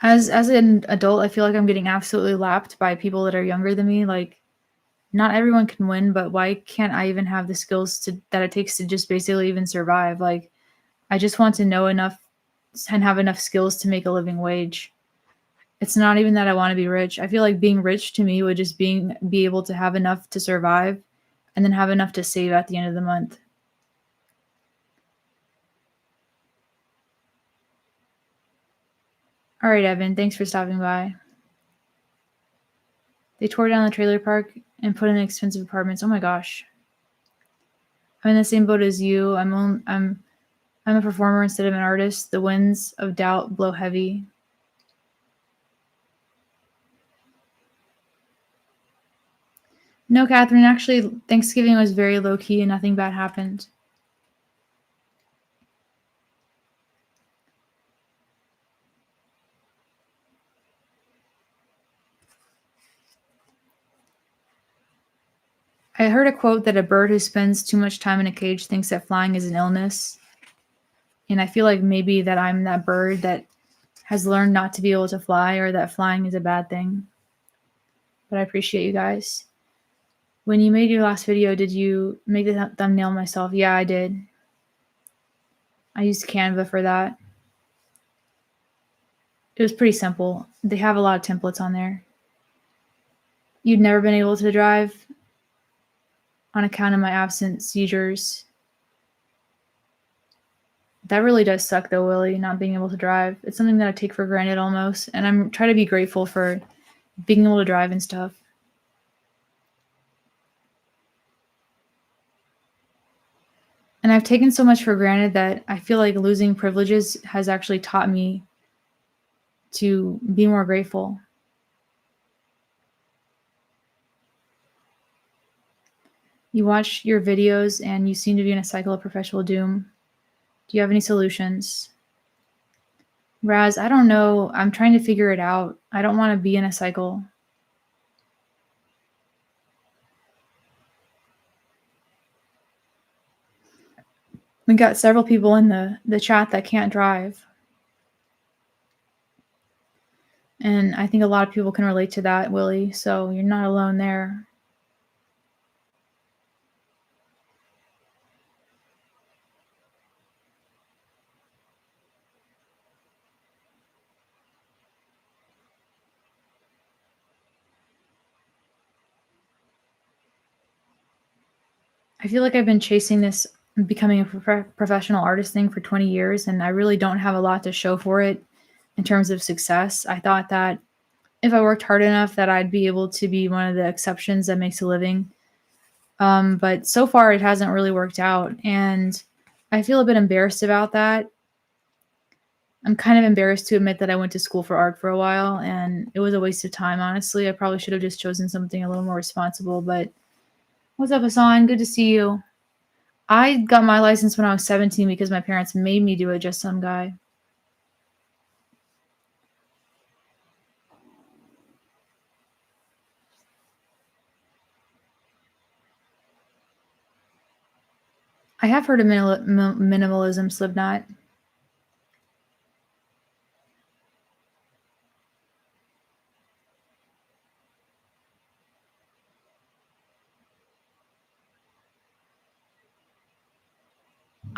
As an adult, I feel like I'm getting absolutely lapped by people that are younger than me. Like, not everyone can win, but why can't I even have the skills that it takes to just basically even survive? Like, I just want to know enough and have enough skills to make a living wage. It's not even that I want to be rich. I feel like being rich to me would just be able to have enough to survive and then have enough to save at the end of the month. All right, Evan, thanks for stopping by. They tore down the trailer park and put in expensive apartments. Oh my gosh. I'm in the same boat as you. I'm a performer instead of an artist. The winds of doubt blow heavy. No, Catherine, actually, Thanksgiving was very low key and nothing bad happened. I heard a quote that a bird who spends too much time in a cage thinks that flying is an illness. And I feel like maybe that I'm that bird that has learned not to be able to fly or that flying is a bad thing. But I appreciate you guys. When you made your last video, did you make the thumbnail myself? Yeah, I did. I used Canva for that. It was pretty simple. They have a lot of templates on there. You'd never been able to drive on account of my absent seizures. That really does suck though, Willie, not being able to drive. It's something that I take for granted almost, and I'm trying to be grateful for being able to drive and stuff. And I've taken so much for granted that I feel like losing privileges has actually taught me to be more grateful. You watch your videos and you seem to be in a cycle of perpetual doom. Do you have any solutions? Raz, I don't know. I'm trying to figure it out. I don't want to be in a cycle. We got several people in the chat that can't drive. And I think a lot of people can relate to that, Willie. So you're not alone there. I feel like I've been chasing this becoming a professional artist thing for 20 years, and I really don't have a lot to show for it in terms of success. I thought that if I worked hard enough that I'd be able to be one of the exceptions that makes a living. But so far it hasn't really worked out, and I feel a bit embarrassed about that. I'm kind of embarrassed to admit that I went to school for art for a while, and it was a waste of time, honestly. I probably should have just chosen something a little more responsible, but what's up, Hassan? Good to see you. I got my license when I was 17 because my parents made me do it, just some guy. I have heard of minimalism, Slipknot.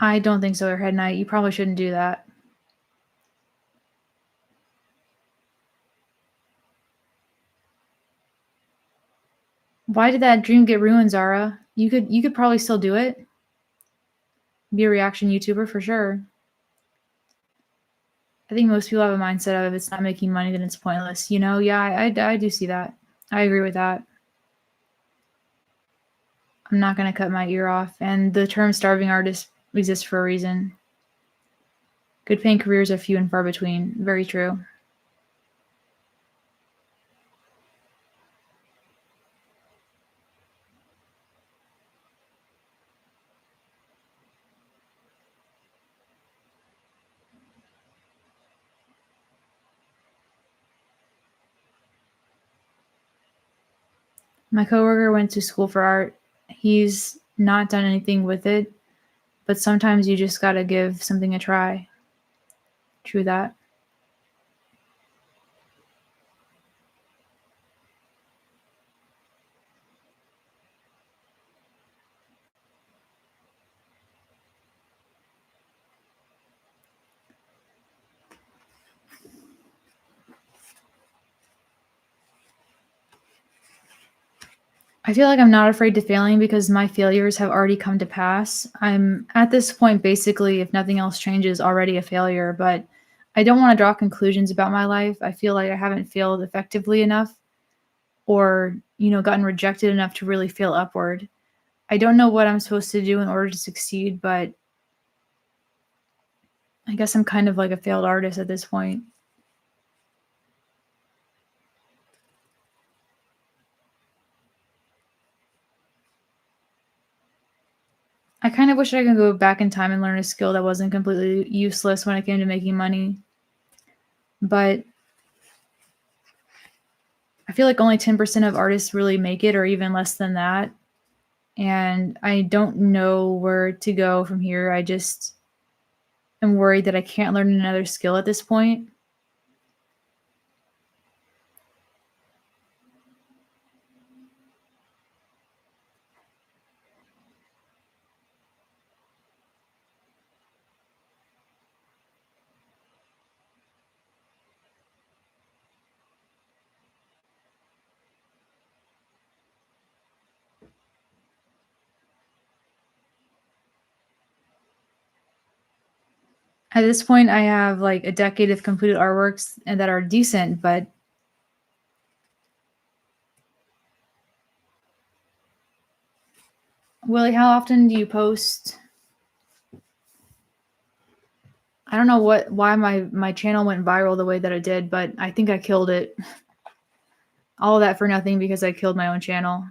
I don't think so, Airhead Knight. You probably shouldn't do that. Why did that dream get ruined, Zara? You could probably still do it. Be a reaction YouTuber for sure. I think most people have a mindset of if it's not making money, then it's pointless. You know, yeah, I do see that. I agree with that. I'm not going to cut my ear off. And the term starving artist exists for a reason. Good paying careers are few and far between. Very true. My coworker went to school for art. He's not done anything with it, but sometimes you just got to give something a try. True that. I feel like I'm not afraid to failing because my failures have already come to pass. I'm at this point, basically, if nothing else changes, already a failure, but I don't want to draw conclusions about my life. I feel like I haven't failed effectively enough or, gotten rejected enough to really feel upward. I don't know what I'm supposed to do in order to succeed, but I guess I'm kind of like a failed artist at this point. I kind of wish I could go back in time and learn a skill that wasn't completely useless when it came to making money. But I feel like only 10% of artists really make it, or even less than that. And I don't know where to go from here. I just am worried that I can't learn another skill at this point. At this point, I have like a decade of completed artworks and that are decent, but Willie, how often do you post? I don't know why my channel went viral the way that it did, but I think I killed it. All of that for nothing because I killed my own channel.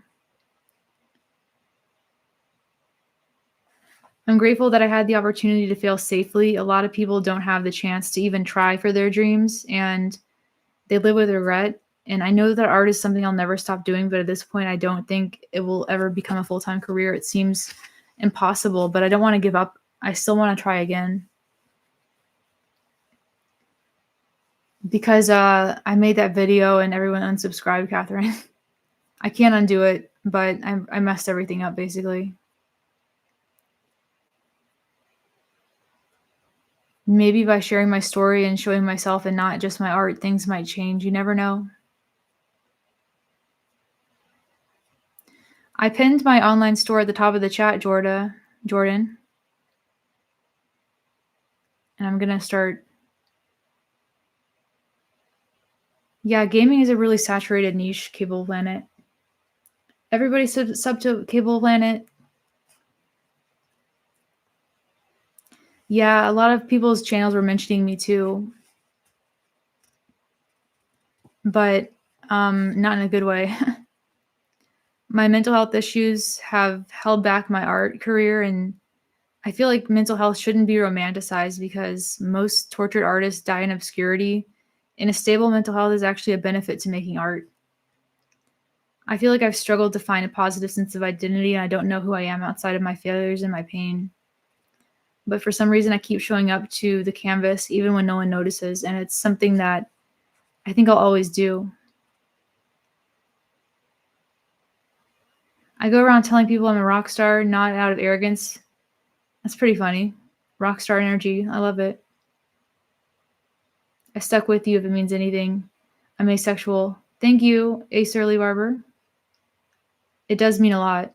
I'm grateful that I had the opportunity to fail safely. A lot of people don't have the chance to even try for their dreams, and they live with regret. And I know that art is something I'll never stop doing, but at this point, I don't think it will ever become a full-time career. It seems impossible, but I don't want to give up. I still want to try again. Because I made that video and everyone unsubscribed, Catherine. I can't undo it, but I messed everything up, basically. Maybe by sharing my story and showing myself and not just my art, things might change. You never know. I pinned my online store at the top of the chat, Jordan. And I'm going to start. Yeah, gaming is a really saturated niche, Cable Planet. Everybody sub to Cable Planet. Yeah, a lot of people's channels were mentioning me too. But not in a good way. My mental health issues have held back my art career, and I feel like mental health shouldn't be romanticized because most tortured artists die in obscurity, and a stable mental health is actually a benefit to making art. I feel like I've struggled to find a positive sense of identity, and I don't know who I am outside of my failures and my pain. But for some reason, I keep showing up to the canvas even when no one notices, and it's something that I think I'll always do. I go around telling people I'm a rock star, not out of arrogance. That's pretty funny. Rock star energy. I love it. I stuck with you if it means anything. I'm asexual. Thank you, Ace Early Barber. It does mean a lot.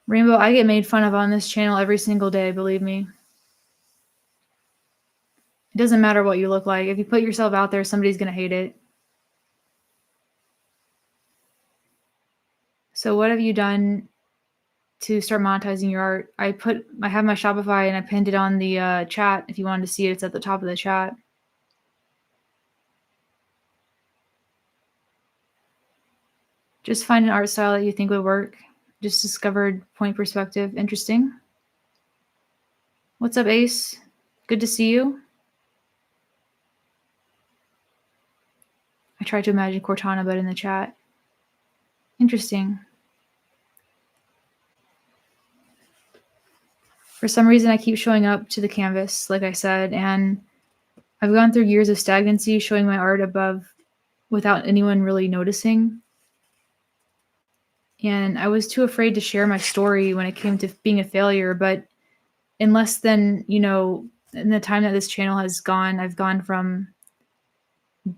Rainbow, I get made fun of on this channel every single day, believe me. It doesn't matter what you look like. If you put yourself out there, somebody's going to hate it. So what have you done to start monetizing your art? I have my Shopify and I pinned it on the chat. If you wanted to see it, it's at the top of the chat. Just find an art style that you think would work. Just discovered point perspective. Interesting. What's up, Ace? Good to see you. I tried to imagine Cortana, but in the chat. Interesting. For some reason, I keep showing up to the canvas, like I said, and I've gone through years of stagnancy showing my art above without anyone really noticing. And I was too afraid to share my story when it came to being a failure. But in less than, in the time that this channel has gone, I've gone from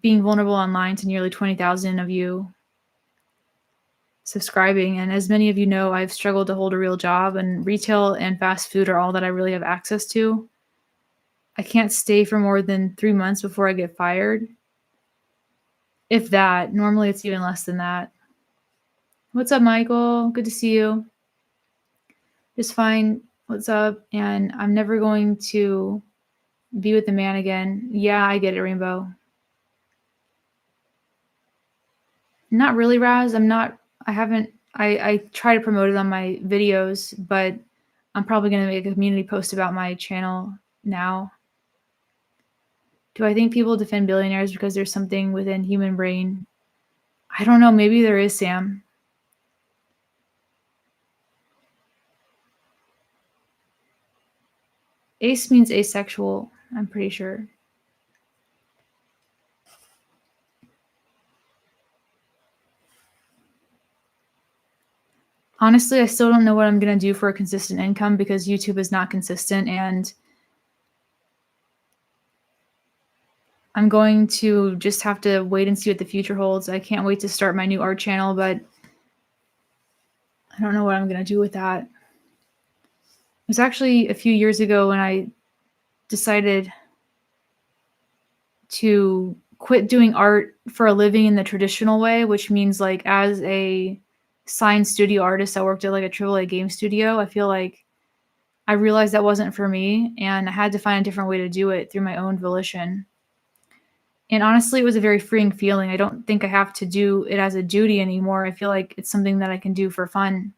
being vulnerable online to nearly 20,000 of you subscribing. And as many of you know, I've struggled to hold a real job, and retail and fast food are all that I really have access to. I can't stay for more than 3 months before I get fired. If that. Normally it's even less than that. What's up, Michael? Good to see you. Just fine. What's up? And I'm never going to be with the man again. Yeah, I get it, Rainbow. Not really, Raz. I try to promote it on my videos, but I'm probably going to make a community post about my channel now. Do I think people defend billionaires because there's something within human brain? I don't know. Maybe there is, Sam. Ace means asexual, I'm pretty sure. Honestly, I still don't know what I'm going to do for a consistent income because YouTube is not consistent, and I'm going to just have to wait and see what the future holds. I can't wait to start my new art channel, but I don't know what I'm going to do with that. It was actually a few years ago when I decided to quit doing art for a living in the traditional way, which means like as a signed studio artist, I worked at like a AAA game studio. I feel like I realized that wasn't for me, and I had to find a different way to do it through my own volition. And honestly, it was a very freeing feeling. I don't think I have to do it as a duty anymore. I feel like it's something that I can do for fun,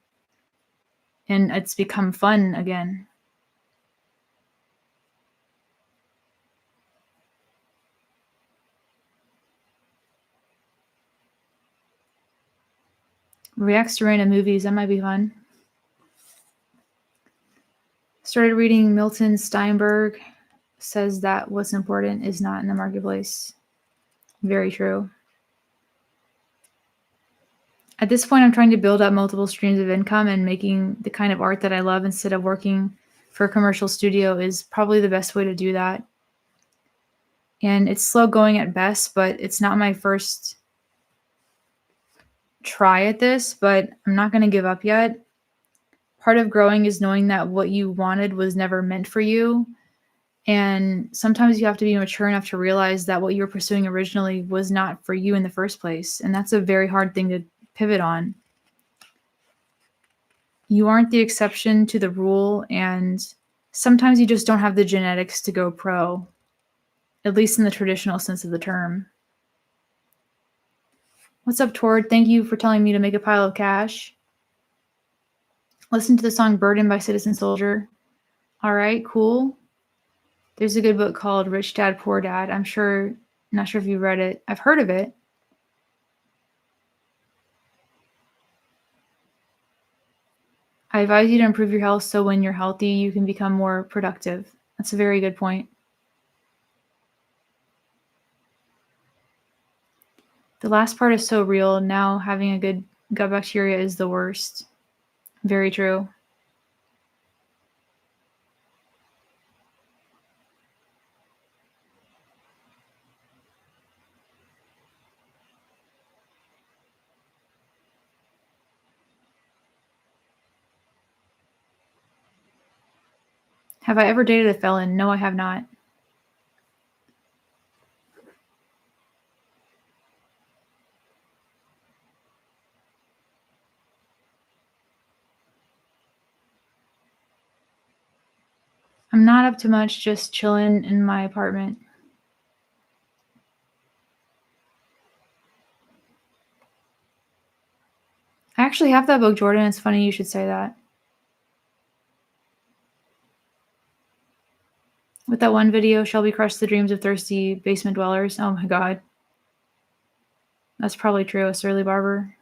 and it's become fun again. Reacts to random movies, that might be fun. Started reading Milton Steinberg, says that what's important is not in the marketplace. Very true. At this point, I'm trying to build up multiple streams of income, and making the kind of art that I love instead of working for a commercial studio is probably the best way to do that. And it's slow going at best, but it's not my first try at this, but I'm not going to give up yet. Part of growing is knowing that what you wanted was never meant for you. And sometimes you have to be mature enough to realize that what you were pursuing originally was not for you in the first place. And that's a very hard thing to pivot on. You aren't the exception to the rule, and sometimes you just don't have the genetics to go pro, at least in the traditional sense of the term. What's up, Tord? Thank you for telling me to make a pile of cash. Listen to the song Burden by Citizen Soldier. All right, cool. There's a good book called Rich Dad, Poor Dad. I'm not sure if you read it. I've heard of it. I advise you to improve your health so when you're healthy, you can become more productive. That's a very good point. The last part is so real. Now having a good gut bacteria is the worst. Very true. Have I ever dated a felon? No, I have not. I'm not up to much, just chilling in my apartment. I actually have that book, Jordan. It's funny you should say that. With that one video, Shelby crushed the dreams of thirsty basement dwellers. Oh my god. That's probably true, a surly barber.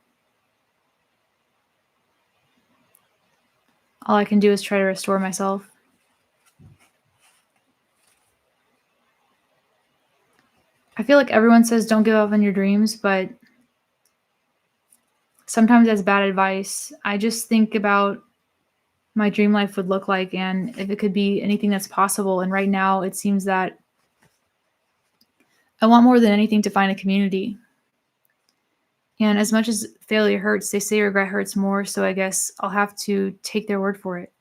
All I can do is try to restore myself. I feel like everyone says don't give up on your dreams, but sometimes that's bad advice. I just think about my dream life would look like, and if it could be anything that's possible. And right now, it seems that I want more than anything to find a community. And as much as failure hurts, they say regret hurts more. So I guess I'll have to take their word for it.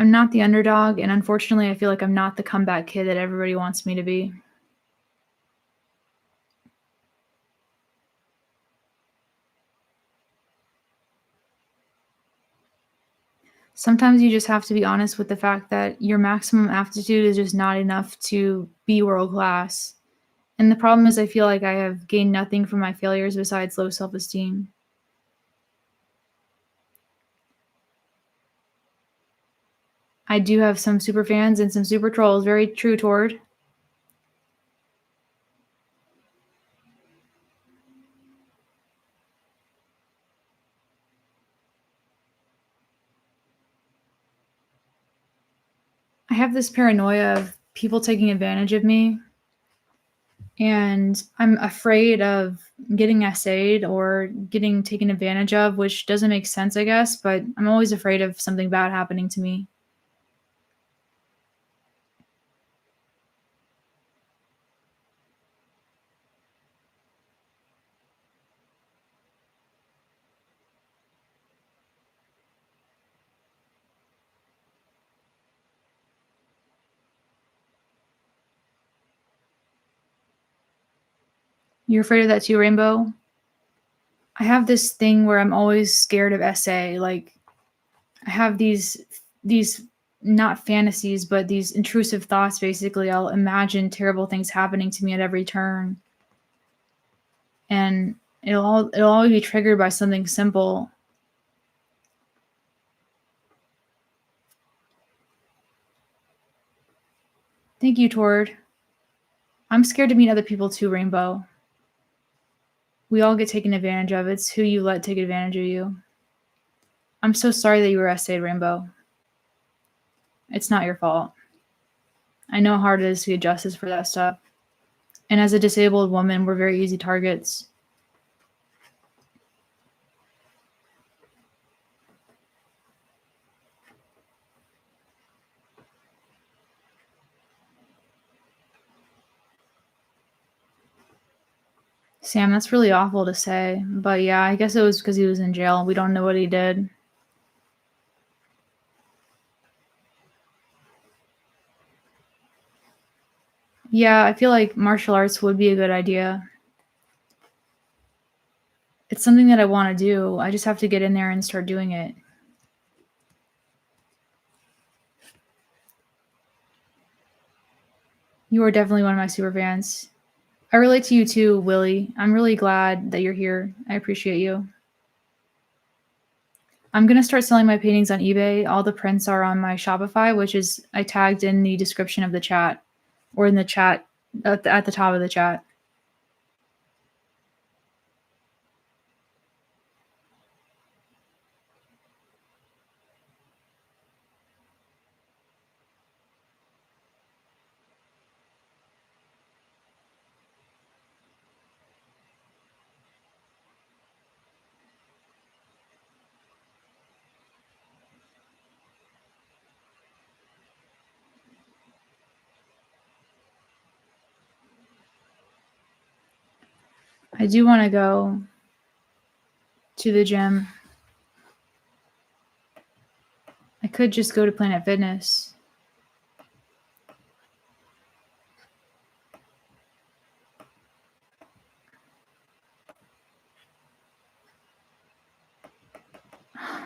I'm not the underdog, and unfortunately, I feel like I'm not the comeback kid that everybody wants me to be. Sometimes you just have to be honest with the fact that your maximum aptitude is just not enough to be world class. And the problem is, I feel like I have gained nothing from my failures besides low self esteem. I do have some super fans and some super trolls. Very true, Tord. I have this paranoia of people taking advantage of me. And I'm afraid of getting essayed or getting taken advantage of, which doesn't make sense, I guess, but I'm always afraid of something bad happening to me. You're afraid of that too, Rainbow? I have this thing where I'm always scared of essay. Like, I have these not fantasies, but these intrusive thoughts. Basically, I'll imagine terrible things happening to me at every turn, and it'll always be triggered by something simple. Thank you, Tord. I'm scared to meet other people too, Rainbow. We all get taken advantage of. It's who you let take advantage of you. I'm so sorry that you were essayed, Rainbow. It's not your fault. I know how hard it is to get justice for that stuff. And as a disabled woman, we're very easy targets. Sam, that's really awful to say. But yeah, I guess it was because he was in jail. We don't know what he did. Yeah, I feel like martial arts would be a good idea. It's something that I want to do. I just have to get in there and start doing it. You are definitely one of my super fans. I relate to you too, Willie. I'm really glad that you're here. I appreciate you. I'm going to start selling my paintings on eBay. All the prints are on my Shopify, which is I tagged in the description of the chat or in the chat at the top of the chat. I do want to go to the gym. I could just go to Planet Fitness.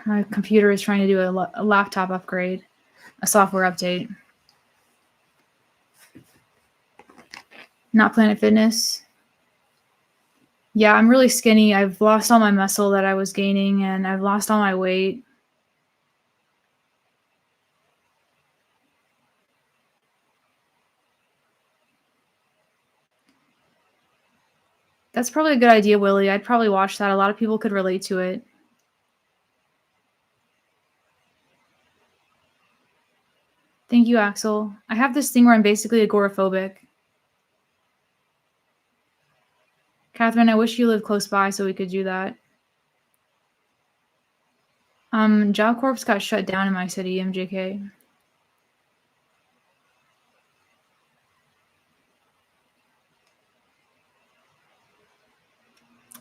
My computer is trying to do a laptop upgrade, a software update. Not Planet Fitness. Yeah, I'm really skinny. I've lost all my muscle that I was gaining, and I've lost all my weight. That's probably a good idea, Willie. I'd probably watch that. A lot of people could relate to it. Thank you, Axel. I have this thing where I'm basically agoraphobic. Catherine, I wish you lived close by so we could do that. Job Corps got shut down in my city, MJK.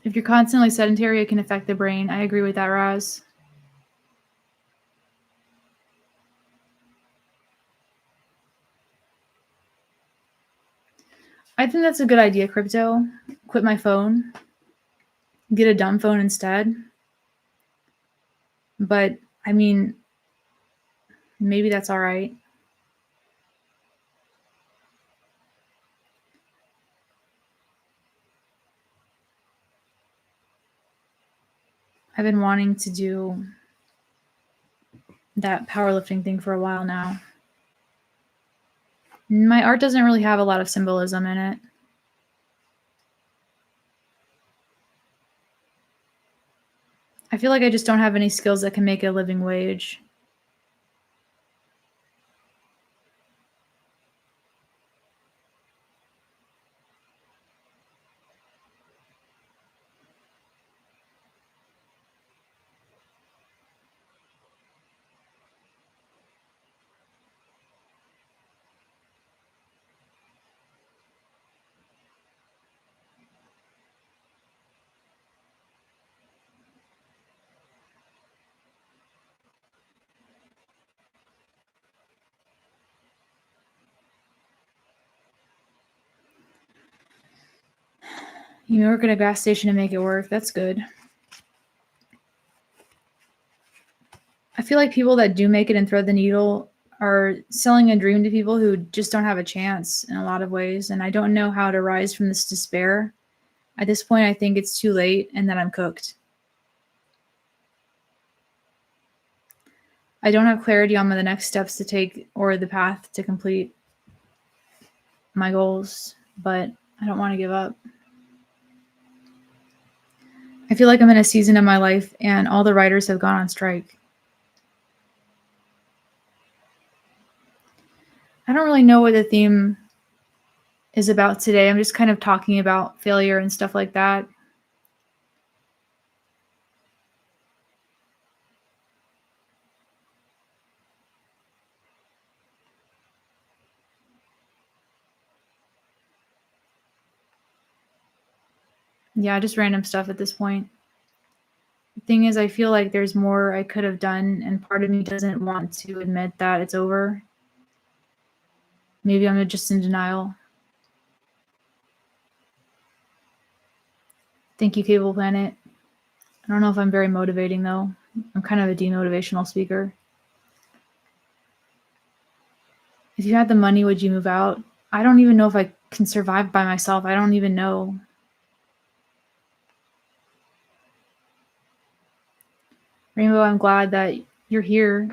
If you're constantly sedentary, it can affect the brain. I agree with that, Raz. I think that's a good idea, Crypto. Quit my phone. Get a dumb phone instead. But, I mean, maybe that's all right. I've been wanting to do that powerlifting thing for a while now. My art doesn't really have a lot of symbolism in it. I feel like I just don't have any skills that can make a living wage. You work at a gas station to make it work. That's good. I feel like people that do make it and thread the needle are selling a dream to people who just don't have a chance in a lot of ways. And I don't know how to rise from this despair. At this point, I think it's too late and that I'm cooked. I don't have clarity on the next steps to take or the path to complete my goals, but I don't want to give up. I feel like I'm in a season of my life and all the writers have gone on strike. I don't really know what the theme is about today. I'm just kind of talking about failure and stuff like that. Yeah, just random stuff at this point. The thing is, I feel like there's more I could have done, and part of me doesn't want to admit that it's over. Maybe I'm just in denial. Thank you, Cable Planet. I don't know if I'm very motivating, though. I'm kind of a demotivational speaker. If you had the money, would you move out? I don't even know if I can survive by myself. I don't even know. Rainbow, I'm glad that you're here.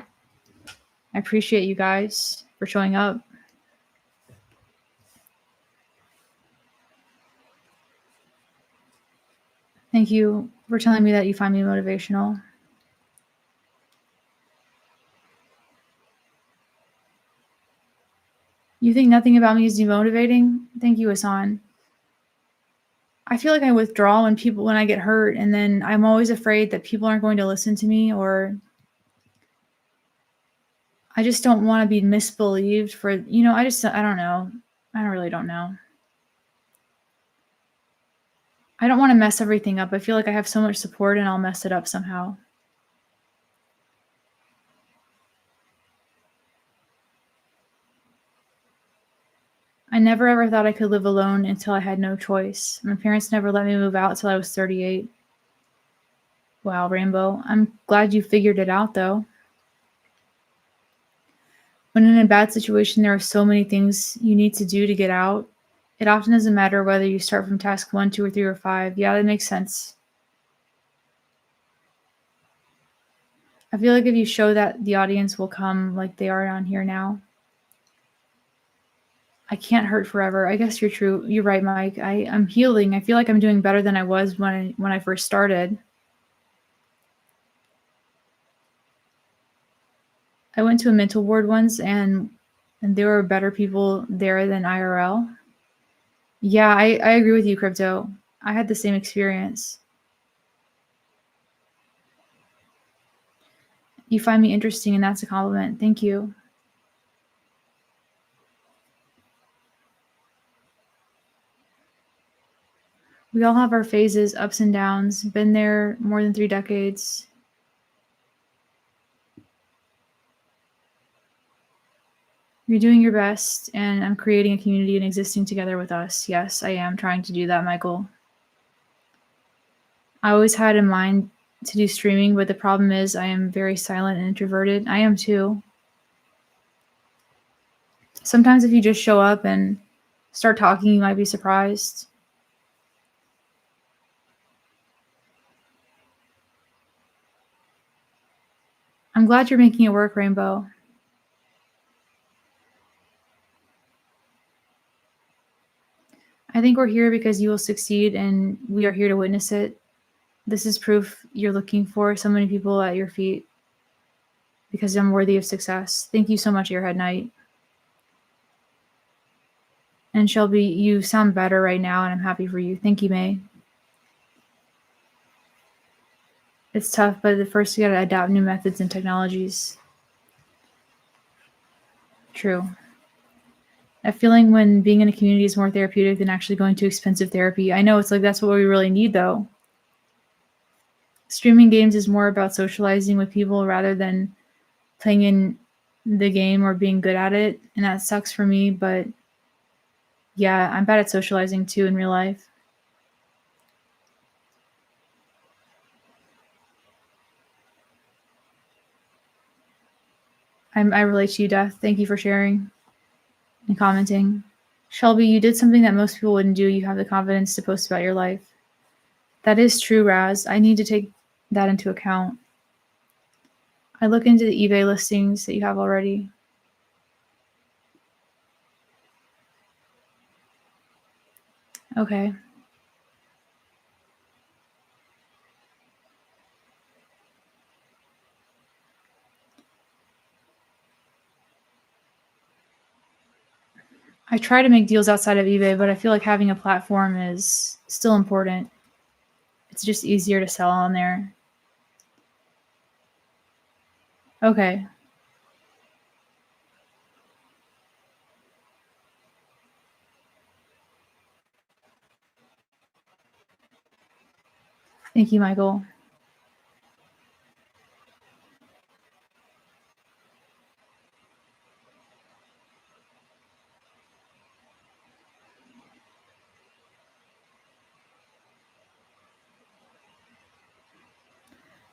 I appreciate you guys for showing up. Thank you for telling me that you find me motivational. You think nothing about me is demotivating? Thank you, Hassan. I feel like I withdraw when I get hurt, and then I'm always afraid that people aren't going to listen to me, or I just don't want to be misbelieved for, I don't know. I really don't know. I don't want to mess everything up. I feel like I have so much support and I'll mess it up somehow. I never ever thought I could live alone until I had no choice. My parents never let me move out till I was 38. Wow, Rainbow. I'm glad you figured it out, though. When in a bad situation, there are so many things you need to do to get out. It often doesn't matter whether you start from task 1, 2, or 3, or 5. Yeah, that makes sense. I feel like if you show that, the audience will come like they are on here now. I can't hurt forever. I guess you're true. You're right, Mike. I'm healing. I feel like I'm doing better than I was when I first started. I went to a mental ward once, and there were better people there than IRL. Yeah, I agree with you, Crypto. I had the same experience. You find me interesting, and that's a compliment. Thank you. We all have our phases, ups and downs. Been there more than 3 decades. You're doing your best, and I'm creating a community and existing together with us. Yes, I am trying to do that, Michael. I always had in mind to do streaming, but the problem is I am very silent and introverted. I am too. Sometimes if you just show up and start talking, you might be surprised. I'm glad you're making it work, Rainbow. I think we're here because you will succeed, and we are here to witness it. This is proof you're looking for so many people at your feet because I'm worthy of success. Thank you so much, Airhead Knight. And Shelby, you sound better right now, and I'm happy for you. Thank you, May. It's tough, but at first you gotta adapt new methods and technologies. True. That feeling when being in a community is more therapeutic than actually going to expensive therapy. I know, it's like that's what we really need, though. Streaming games is more about socializing with people rather than playing in the game or being good at it, and that sucks for me, but yeah, I'm bad at socializing too in real life. I relate to you, Death. Thank you for sharing and commenting. Shelby, you did something that most people wouldn't do. You have the confidence to post about your life. That is true, Raz. I need to take that into account. I look into the eBay listings that you have already. Okay. I try to make deals outside of eBay, but I feel like having a platform is still important. It's just easier to sell on there. Okay. Thank you, Michael.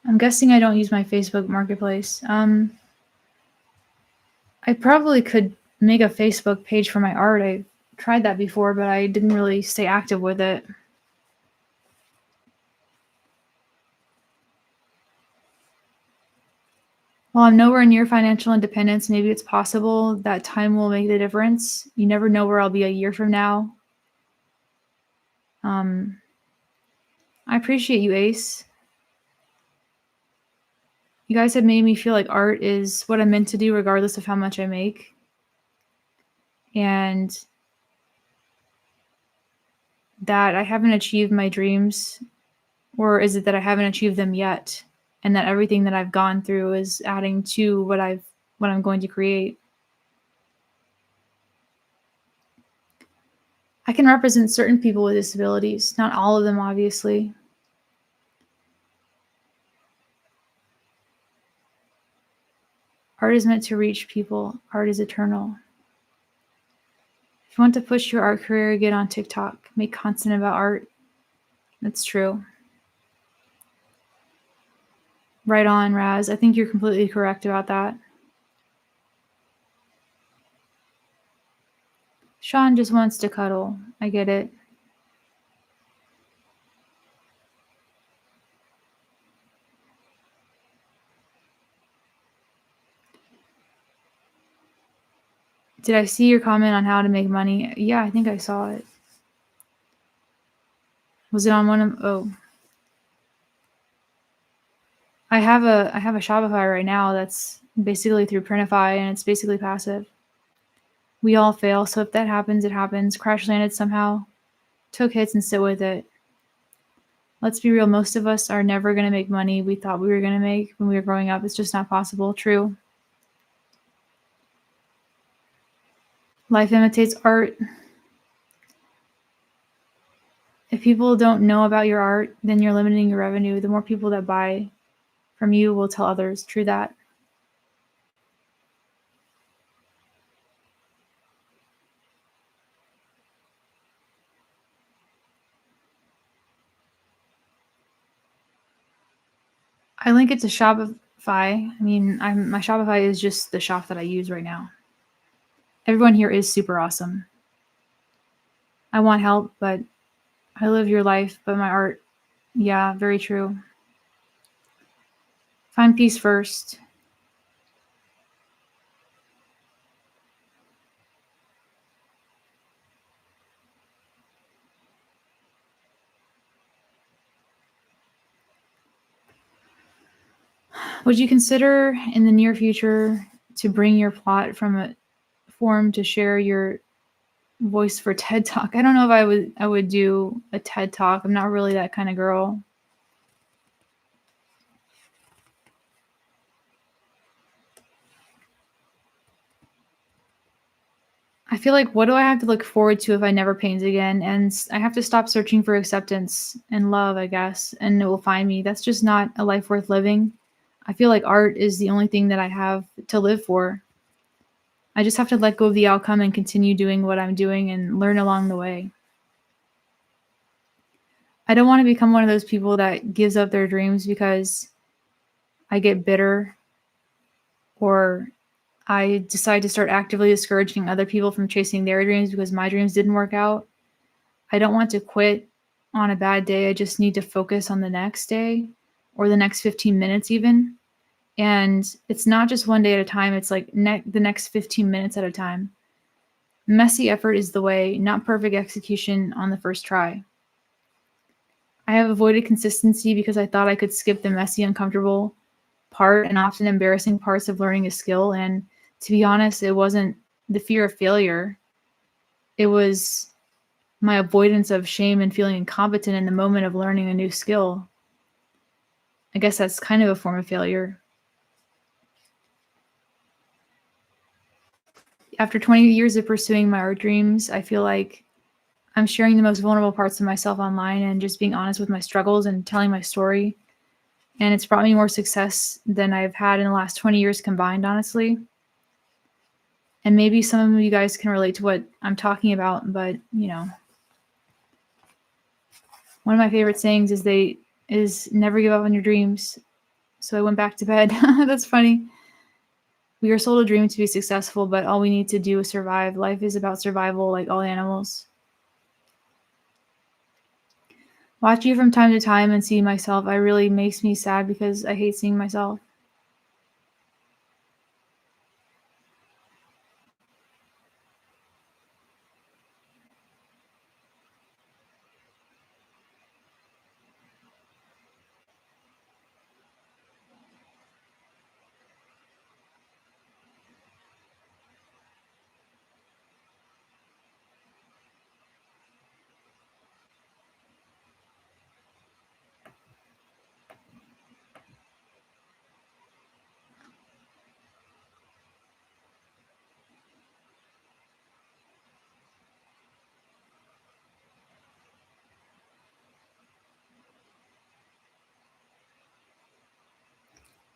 I'm guessing I don't use my Facebook Marketplace. I probably could make a Facebook page for my art. I tried that before, but I didn't really stay active with it. While I'm nowhere near financial independence, maybe it's possible that time will make the difference. You never know where I'll be a year from now. I appreciate you, Ace. You guys have made me feel like art is what I'm meant to do regardless of how much I make. And that I haven't achieved my dreams, or is it that I haven't achieved them yet? And that everything that I've gone through is adding to what I'm going to create. I can represent certain people with disabilities, not all of them, obviously. Art is meant to reach people. Art is eternal. If you want to push your art career, get on TikTok. Make content about art. That's true. Right on, Raz. I think you're completely correct about that. Sean just wants to cuddle. I get it. Did I see your comment on how to make money? Yeah, I think I saw it. Was it on one of I have a Shopify right now that's basically through Printify, and it's basically passive. We all fail, so if that happens, it happens. Crash landed somehow, took hits and sit with it. Let's be real, most of us are never going to make money we thought we were going to make when we were growing up. It's just not possible. True. Life imitates art. If people don't know about your art, then you're limiting your revenue. The more people that buy from you will tell others. True that. I link it to Shopify. I mean, my Shopify is just the shop that I use right now. Everyone here is super awesome. I want help, but I live your life, but my art, yeah, very true. Find peace first. Would you consider in the near future to bring your plot from a form to share your voice for TED Talk? I don't know if I would do a TED Talk. I'm not really that kind of girl. I feel like, what do I have to look forward to if I never paint again? And I have to stop searching for acceptance and love, I guess, and it will find me. That's just not a life worth living. I feel like art is the only thing that I have to live for. I just have to let go of the outcome and continue doing what I'm doing and learn along the way. I don't want to become one of those people that gives up their dreams because I get bitter or I decided to start actively discouraging other people from chasing their dreams because my dreams didn't work out. I don't want to quit on a bad day. I just need to focus on the next day or the next 15 minutes even. And it's not just one day at a time. It's like the next 15 minutes at a time. Messy effort is the way, not perfect execution on the first try. I have avoided consistency because I thought I could skip the messy, uncomfortable part and often embarrassing parts of learning a skill. And to be honest, it wasn't the fear of failure. It was my avoidance of shame and feeling incompetent in the moment of learning a new skill. I guess that's kind of a form of failure. After 20 years of pursuing my art dreams, I feel like I'm sharing the most vulnerable parts of myself online and just being honest with my struggles and telling my story. And it's brought me more success than I've had in the last 20 years combined, honestly. And maybe some of you guys can relate to what I'm talking about, but one of my favorite sayings is never give up on your dreams. So I went back to bed. That's funny. We are sold a dream to be successful, but all we need to do is survive. Life is about survival, like all animals. Watch you from time to time and see myself, I really makes me sad because I hate seeing myself.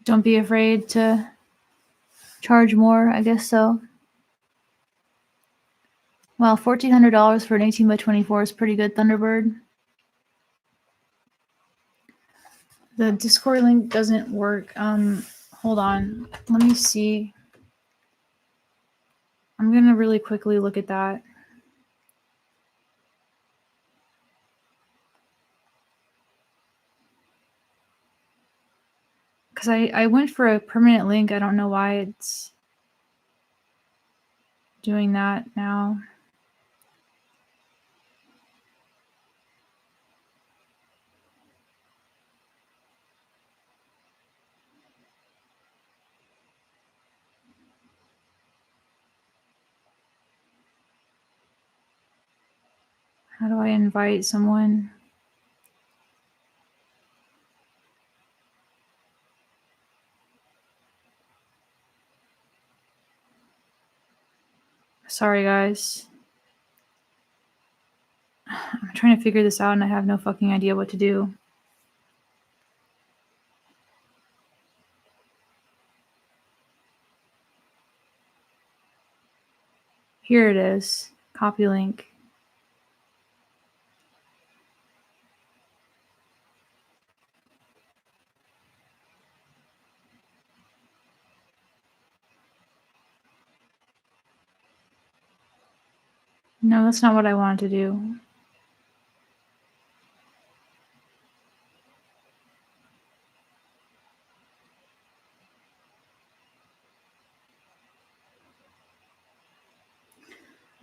Don't be afraid to charge more, I guess so. Well, $1,400 for an 18 by 24 is pretty good, Thunderbird. The Discord link doesn't work. Hold on. Let me see. I'm going to really quickly look at that. Because I went for a permanent link. I don't know why it's doing that now. How do I invite someone? Sorry, guys. I'm trying to figure this out and I have no fucking idea what to do. Here it is. Copy link. No, that's not what I wanted to do.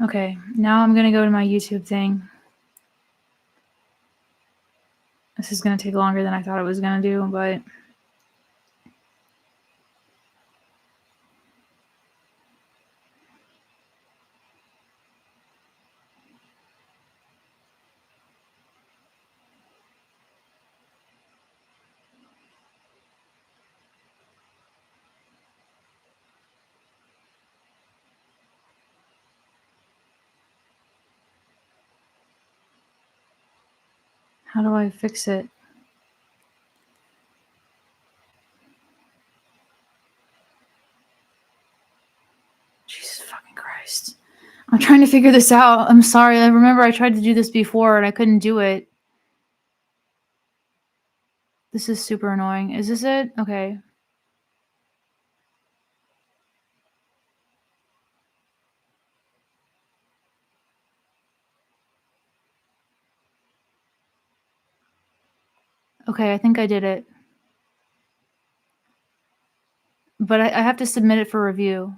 Okay, now I'm going to go to my YouTube thing. This is going to take longer than I thought it was going to do, but how do I fix it? Jesus fucking Christ. I'm trying to figure this out. I'm sorry. I remember I tried to do this before and I couldn't do it. This is super annoying. Is this it? Okay. Okay, I think I did it. But I have to submit it for review.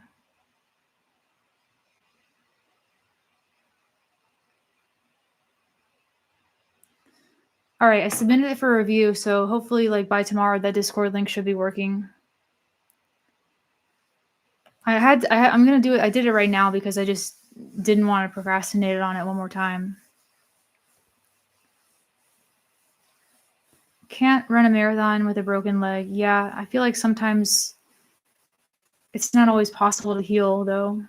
All right, I submitted it for review, so hopefully, like by tomorrow, that Discord link should be working. I'm gonna do it. I did it right now because I just didn't want to procrastinate on it one more time. Can't run a marathon with a broken leg. Yeah, I feel like sometimes it's not always possible to heal, though.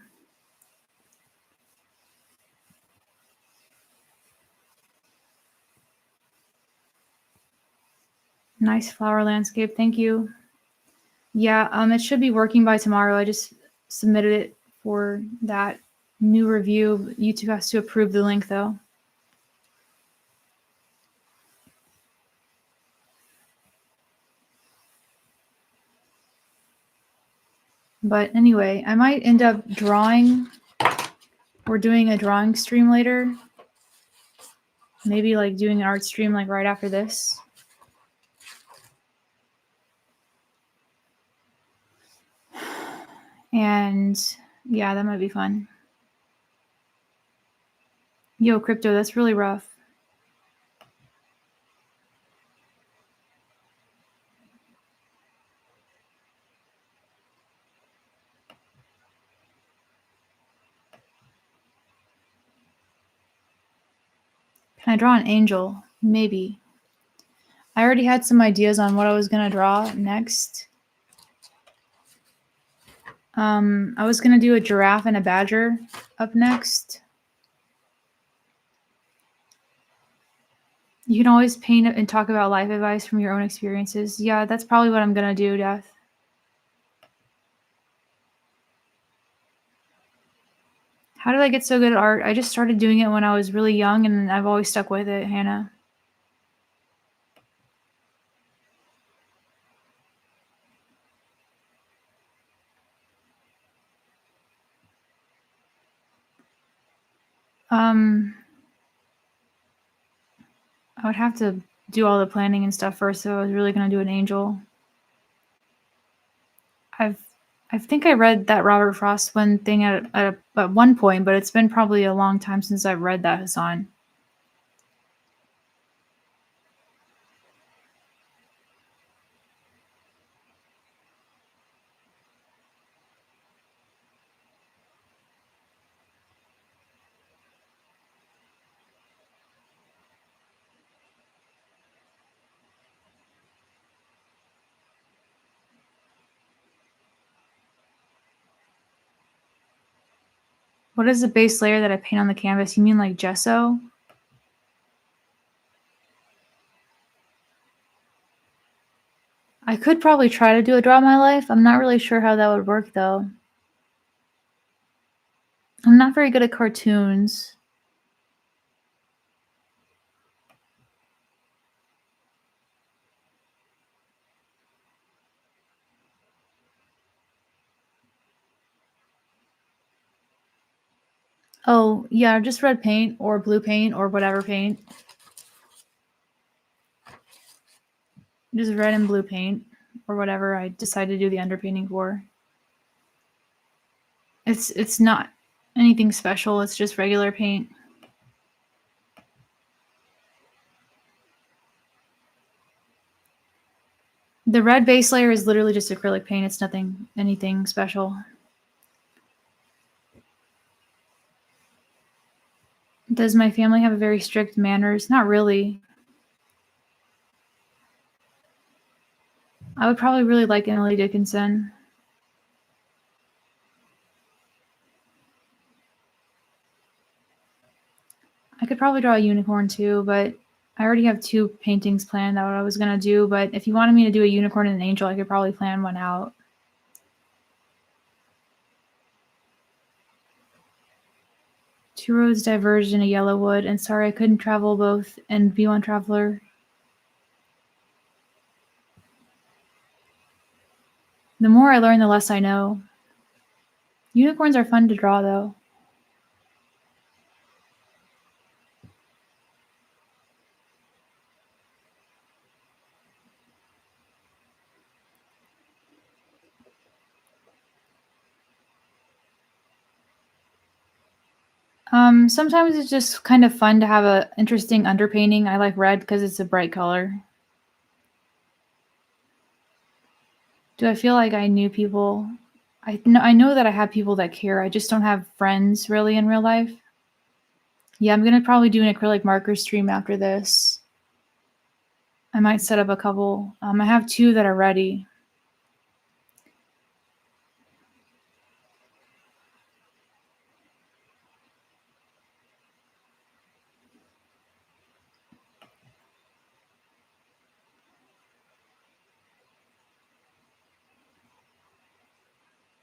Nice flower landscape. Thank you. Yeah, it should be working by tomorrow. I just submitted it for that new review. YouTube has to approve the link, though. But anyway, I might end up drawing. We're doing a drawing stream later. Maybe like doing an art stream like right after this. And yeah, that might be fun. Yo, crypto, that's really rough. Can I draw an angel? Maybe. I already had some ideas on what I was gonna draw next. I was gonna do a giraffe and a badger up next. You can always paint and talk about life advice from your own experiences. Yeah, that's probably what I'm gonna do, Death. How did I get so good at art? I just started doing it when I was really young, and I've always stuck with it, Hannah. I would have to do all the planning and stuff first, so I was really gonna do an angel. I think I read that Robert Frost one thing at one point, but it's been probably a long time since I've read that, Hassan. What is the base layer that I paint on the canvas? You mean like gesso? I could probably try to do a draw my life. I'm not really sure how that would work though. I'm not very good at cartoons. Oh, yeah, just red paint or blue paint or whatever paint. Just red and blue paint or whatever I decide to do the underpainting for. It's not anything special. It's just regular paint. The red base layer is literally just acrylic paint. It's anything special. Does my family have a very strict manners? Not really. I would probably really like Emily Dickinson. I could probably draw a unicorn too, but I already have 2 paintings planned that what I was gonna do. But if you wanted me to do a unicorn and an angel, I could probably plan one out. 2 roads diverged in a yellow wood, and sorry I couldn't travel both and be one traveler. The more I learn, the less I know. Unicorns are fun to draw, though. Sometimes it's just kind of fun to have a interesting underpainting. I like red because it's a bright color. Do I feel like I knew people? I know that I have people that care. I just don't have friends really in real life. Yeah, I'm gonna probably do an acrylic marker stream after this. I might set up a couple. I have 2 that are ready.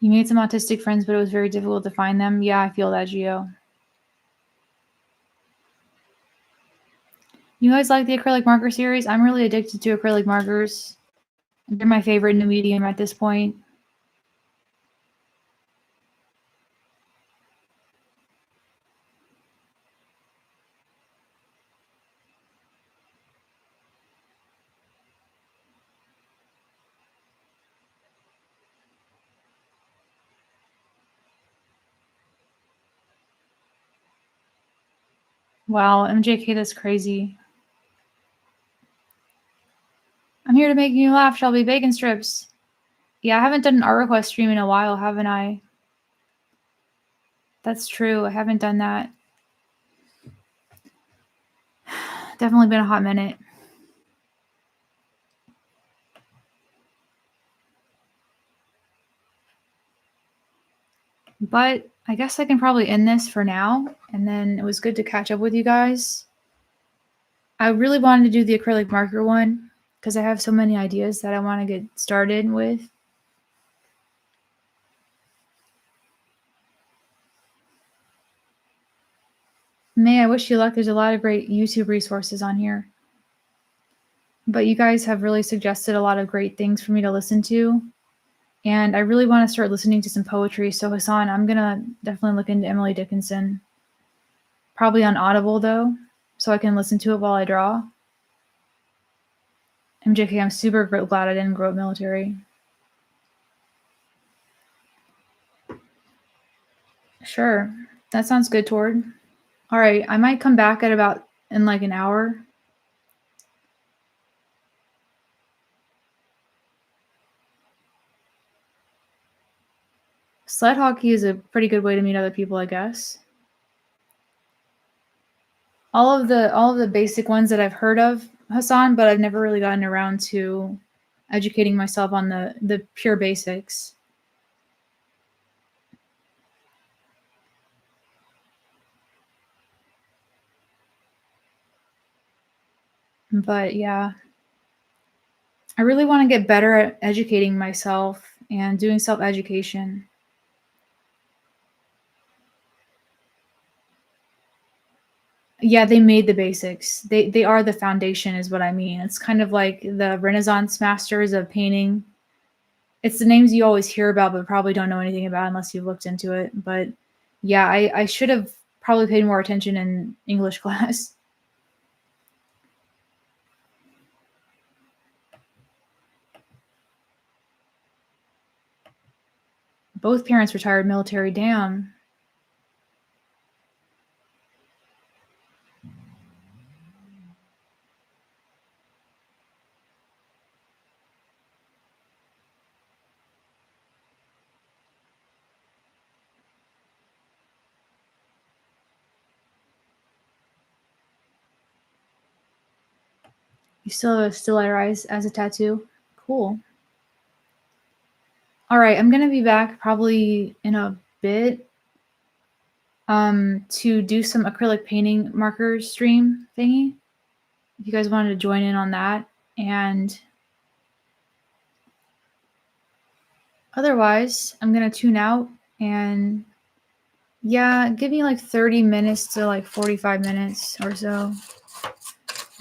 You made some autistic friends, but it was very difficult to find them. Yeah, I feel that, Gio. You guys like the acrylic marker series? I'm really addicted to acrylic markers. They're my favorite new medium at this point. Wow, MJK, that's crazy. I'm here to make you laugh, Shelby. Bacon strips. Yeah, I haven't done an art request stream in a while, haven't I? That's true. I haven't done that. Definitely been a hot minute. But I guess I can probably end this for now. And then it was good to catch up with you guys. I really wanted to do the acrylic marker one because I have so many ideas that I want to get started with. May, I wish you luck. There's a lot of great YouTube resources on here. But you guys have really suggested a lot of great things for me to listen to. And I really want to start listening to some poetry. So Hassan, I'm going to definitely look into Emily Dickinson. Probably on Audible, though, so I can listen to it while I draw. MJK, I'm super glad I didn't grow up military. Sure. That sounds good, Tord. All right. I might come back at about in like an hour. Sled hockey is a pretty good way to meet other people, I guess. All of the basic ones that I've heard of, Hassan, but I've never really gotten around to educating myself on the pure basics. But yeah, I really want to get better at educating myself and doing self-education. Yeah, they made the basics. They are the foundation is what I mean. It's kind of like the Renaissance masters of painting. It's the names you always hear about but probably don't know anything about unless you've looked into it. But yeah, I should have probably paid more attention in English class. Both parents retired military. Damn. You still have a still letter eyes as a tattoo? Cool. All right, I'm gonna be back probably in a bit to do some acrylic painting marker stream thingy. If you guys wanted to join in on that. And otherwise, I'm gonna tune out and yeah, give me like 30 minutes to like 45 minutes or so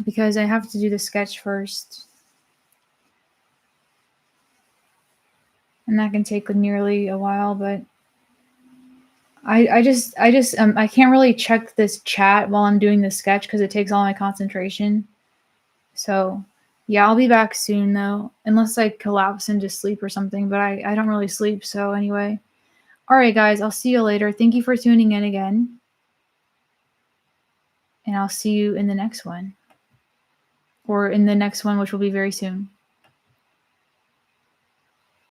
because I have to do the sketch first. And that can take nearly a while, but I can't really check this chat while I'm doing the sketch because it takes all my concentration. So yeah, I'll be back soon though, unless I collapse into sleep or something, but I don't really sleep. So anyway, all right, guys, I'll see you later. Thank you for tuning in again. And I'll see you in the next one, or in the next one, which will be very soon.